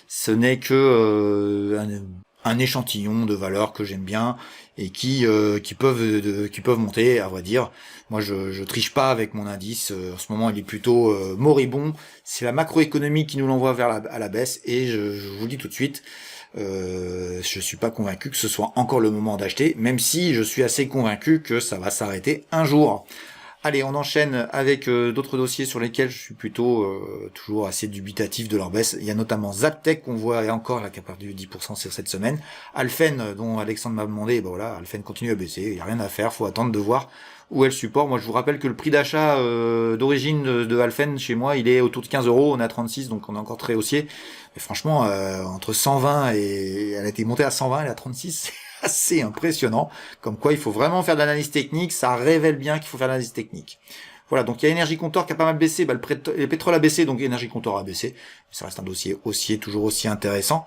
Ce n'est que un échantillon de valeurs que j'aime bien et qui peuvent monter, à vrai dire. Moi je triche pas avec mon indice, en ce moment il est plutôt moribond, c'est la macroéconomie qui nous l'envoie à la baisse, et je vous le dis tout de suite, je suis pas convaincu que ce soit encore le moment d'acheter, même si je suis assez convaincu que ça va s'arrêter un jour. Allez, on enchaîne avec d'autres dossiers sur lesquels je suis plutôt toujours assez dubitatif de leur baisse. Il y a notamment Zaptec, qu'on voit encore là, qui a perdu 10% sur cette semaine. Alphen, dont Alexandre m'a demandé, Alphen continue à baisser, il n'y a rien à faire, faut attendre de voir où est le support. Moi, je vous rappelle que le prix d'achat d'origine de Alphen chez moi, il est autour de 15 euros. On est à 36, donc on est encore très haussier. Mais franchement, entre 120 et elle a été montée à 120, elle est à 36, c'est assez impressionnant. Comme quoi, il faut vraiment faire de l'analyse technique. Ça révèle bien qu'il faut faire de l'analyse technique. Voilà, donc il y a Énergie Compteur qui a pas mal baissé, le pétrole a baissé, donc Énergie Compteur a baissé. Ça reste un dossier haussier, toujours aussi intéressant.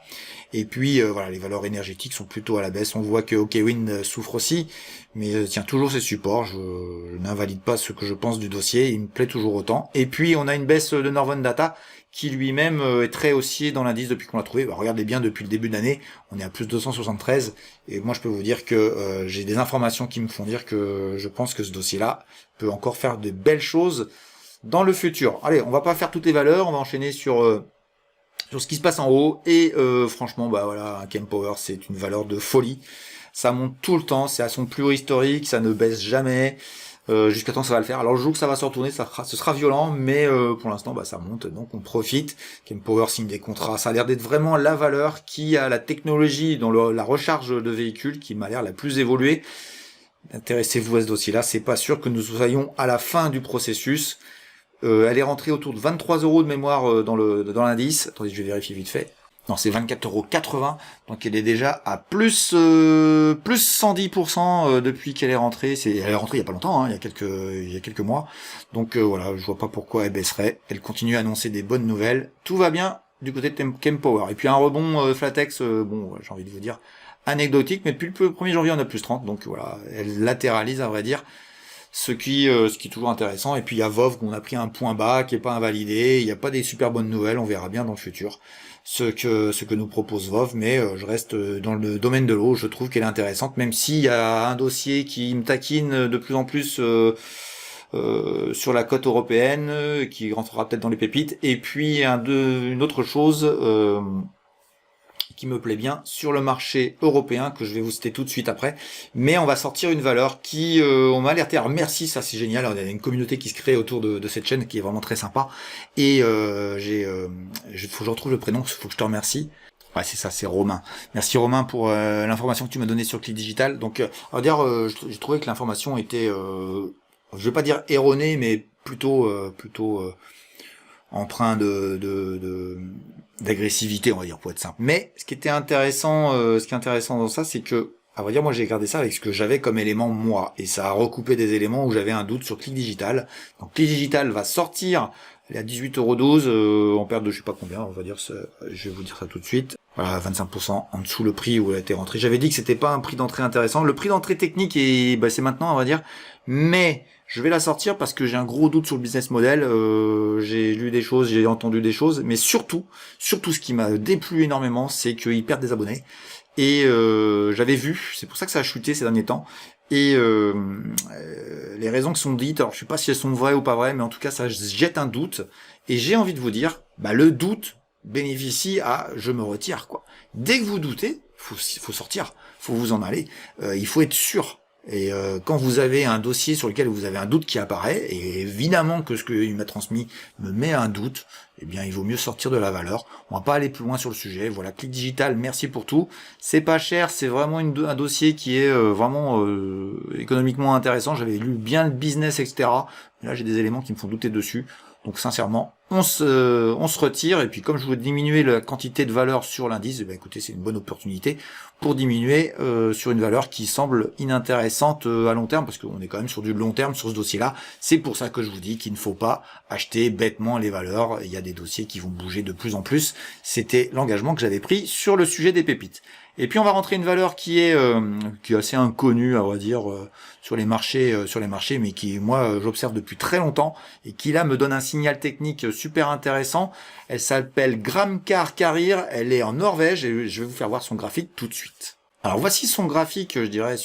Et puis voilà, les valeurs énergétiques sont plutôt à la baisse. On voit que OKWin souffre aussi, mais tient toujours ses supports. Je n'invalide pas ce que je pense du dossier, il me plaît toujours autant. Et puis on a une baisse de Northern Data, qui lui-même est très haussier dans l'indice depuis qu'on l'a trouvé. Bah, regardez bien, depuis le début de l'année, on est à plus de 273. Et moi, je peux vous dire que j'ai des informations qui me font dire que je pense que ce dossier-là peut encore faire de belles choses dans le futur. Allez, on va pas faire toutes les valeurs, on va enchaîner sur ce qui se passe en haut. Et franchement, bah voilà, Kempower, c'est une valeur de folie. Ça monte tout le temps, c'est à son plus haut historique, ça ne baisse jamais. Jusqu'à temps ça va le faire. Alors le jour que ça va se retourner, ce sera violent, mais pour l'instant bah ça monte, donc on profite. Kempower signe des contrats, ça a l'air d'être vraiment la valeur qui a la technologie dans la recharge de véhicules qui m'a l'air la plus évoluée. Intéressez-vous à ce dossier-là, c'est pas sûr que nous soyons à la fin du processus. Elle est rentrée autour de 23 euros de mémoire dans l'indice. Attendez, je vais vérifier vite fait. Non, c'est 24,80 €, donc elle est déjà à plus 110% depuis qu'elle est rentrée. Elle est rentrée il y a pas longtemps, hein, il y a quelques mois. Donc voilà, je vois pas pourquoi elle baisserait. Elle continue à annoncer des bonnes nouvelles. Tout va bien du côté de Kempower. Et puis un rebond Flatex, bon, j'ai envie de vous dire anecdotique, mais depuis le 1er janvier on a plus 30, donc voilà, elle latéralise à vrai dire. Ce qui est toujours intéressant. Et puis il y a VOV qu'on a pris un point bas qui est pas invalidé. Il n'y a pas des super bonnes nouvelles. On verra bien dans le futur ce que nous propose VOV. Mais je reste dans le domaine de l'eau. Je trouve qu'elle est intéressante, même s'il y a un dossier qui me taquine de plus en plus sur la côte européenne, qui rentrera peut-être dans les pépites. Et puis une autre chose qui me plaît bien sur le marché européen, que je vais vous citer tout de suite après, mais on va sortir une valeur qui, on m'a alerté, alors merci, ça c'est génial, il y a une communauté qui se crée autour de cette chaîne qui est vraiment très sympa, et faut que je retrouve le prénom, faut que je te remercie. Ouais, c'est ça, c'est Romain. Merci Romain pour l'information que tu m'as donnée sur Click Digital. Donc, on va dire, j'ai trouvé que l'information était, je vais pas dire erronée, mais plutôt empreint d'agressivité, on va dire, pour être simple. Mais ce qui est intéressant dans ça, c'est que, à vrai dire, moi j'ai regardé ça avec ce que j'avais comme élément moi, et ça a recoupé des éléments où j'avais un doute sur Click Digital. Donc Click Digital va sortir, elle est à 18,12 €, en perte de je sais pas combien, on va dire, je vais vous dire ça tout de suite. Voilà, 25% en dessous le prix où elle a été rentrée. J'avais dit que c'était pas un prix d'entrée intéressant. Le prix d'entrée technique c'est maintenant, on va dire. Mais je vais la sortir parce que j'ai un gros doute sur le business model. J'ai lu des choses, j'ai entendu des choses, mais surtout ce qui m'a déplu énormément, c'est qu'ils perdent des abonnés. Et j'avais vu, c'est pour ça que ça a chuté ces derniers temps. Et les raisons qui sont dites, alors je sais pas si elles sont vraies ou pas vraies, mais en tout cas ça jette un doute. Et j'ai envie de vous dire, le doute bénéficie à je me retire, quoi. Dès que vous doutez, faut sortir, faut vous en aller. Il faut être sûr. Et quand vous avez un dossier sur lequel vous avez un doute qui apparaît, et évidemment que ce qu'il m'a transmis me met un doute, eh bien il vaut mieux sortir de la valeur. On va pas aller plus loin sur le sujet. Voilà, Click Digital, merci pour tout. C'est pas cher, c'est vraiment un dossier qui est vraiment économiquement intéressant. J'avais lu bien le business, etc. Mais là j'ai des éléments qui me font douter dessus. Donc sincèrement, on se retire, et puis comme je veux diminuer la quantité de valeur sur l'indice, écoutez, c'est une bonne opportunité pour diminuer sur une valeur qui semble inintéressante à long terme, parce qu'on est quand même sur du long terme sur ce dossier-là. C'est pour ça que je vous dis qu'il ne faut pas acheter bêtement les valeurs. Il y a des dossiers qui vont bouger de plus en plus. C'était l'engagement que j'avais pris sur le sujet des pépites. Et puis on va rentrer une valeur qui est assez inconnue, à vrai dire, sur les marchés, mais qui moi j'observe depuis très longtemps et qui là me donne un signal technique super intéressant. Elle s'appelle Gramcar Carrier, elle est en Norvège et je vais vous faire voir son graphique tout de suite. Alors voici son graphique, je dirais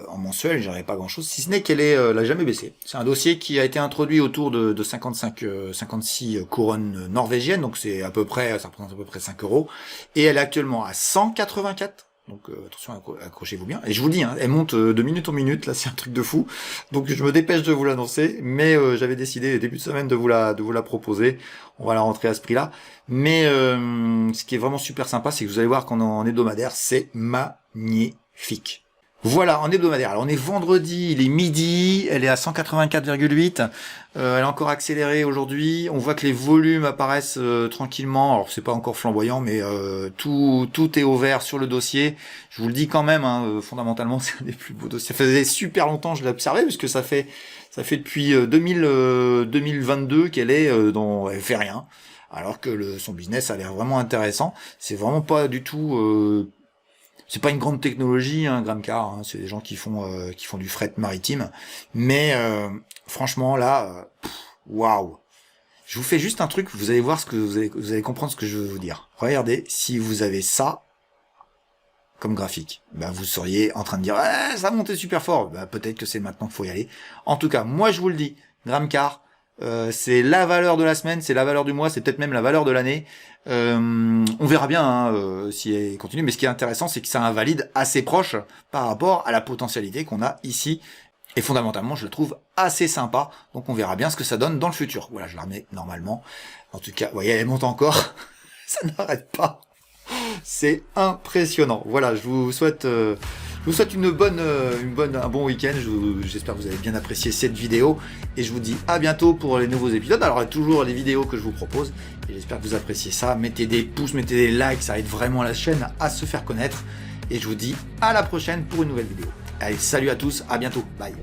en mensuel, j'aurais pas grand chose, si ce n'est qu'elle n'a jamais baissé. C'est un dossier qui a été introduit autour de 56 couronnes norvégiennes, donc ça représente à peu près 5 €, et elle est actuellement à 184. Donc attention, accrochez-vous bien. Et je vous le dis, elle monte de minute en minute, là c'est un truc de fou. Donc je me dépêche de vous l'annoncer, mais j'avais décidé début de semaine de vous la proposer. On va la rentrer à ce prix-là. Mais ce qui est vraiment super sympa, c'est que vous allez voir qu'en hebdomadaire, c'est magnifique. Voilà, en hebdomadaire. Alors on est vendredi, il est midi, elle est à 184,8. Elle a encore accéléré aujourd'hui. On voit que les volumes apparaissent tranquillement. Alors c'est pas encore flamboyant, mais tout est au vert sur le dossier. Je vous le dis quand même, hein, fondamentalement c'est un des plus beaux dossiers. Ça faisait super longtemps que je l'ai observé, puisque ça fait depuis 2022 qu'elle est elle fait rien. Alors que son business a l'air vraiment intéressant. C'est vraiment pas du tout c'est pas une grande technologie, hein, Gramcar, hein, c'est des gens qui font du fret maritime, mais franchement là, waouh. Je vous fais juste un truc, vous allez voir vous allez comprendre ce que je veux vous dire. Regardez, si vous avez ça comme graphique, ben vous seriez en train de dire ça montait super fort. Ben, peut-être que c'est maintenant qu'il faut y aller. En tout cas, moi je vous le dis, Gramcar, c'est la valeur de la semaine, c'est la valeur du mois, c'est peut-être même la valeur de l'année. On verra bien hein, si elle continue, mais ce qui est intéressant, c'est que ça invalide assez proche par rapport à la potentialité qu'on a ici. Et fondamentalement, je le trouve assez sympa. Donc on verra bien ce que ça donne dans le futur. Voilà, je la remets normalement. En tout cas, vous voyez, elle monte encore. Ça n'arrête pas. C'est impressionnant. Voilà, je vous souhaite un bon week-end. J'espère que vous avez bien apprécié cette vidéo. Et je vous dis à bientôt pour les nouveaux épisodes. Alors, il y a toujours les vidéos que je vous propose. Et j'espère que vous appréciez ça. Mettez des pouces, mettez des likes. Ça aide vraiment la chaîne à se faire connaître. Et je vous dis à la prochaine pour une nouvelle vidéo. Allez, salut à tous. À bientôt. Bye.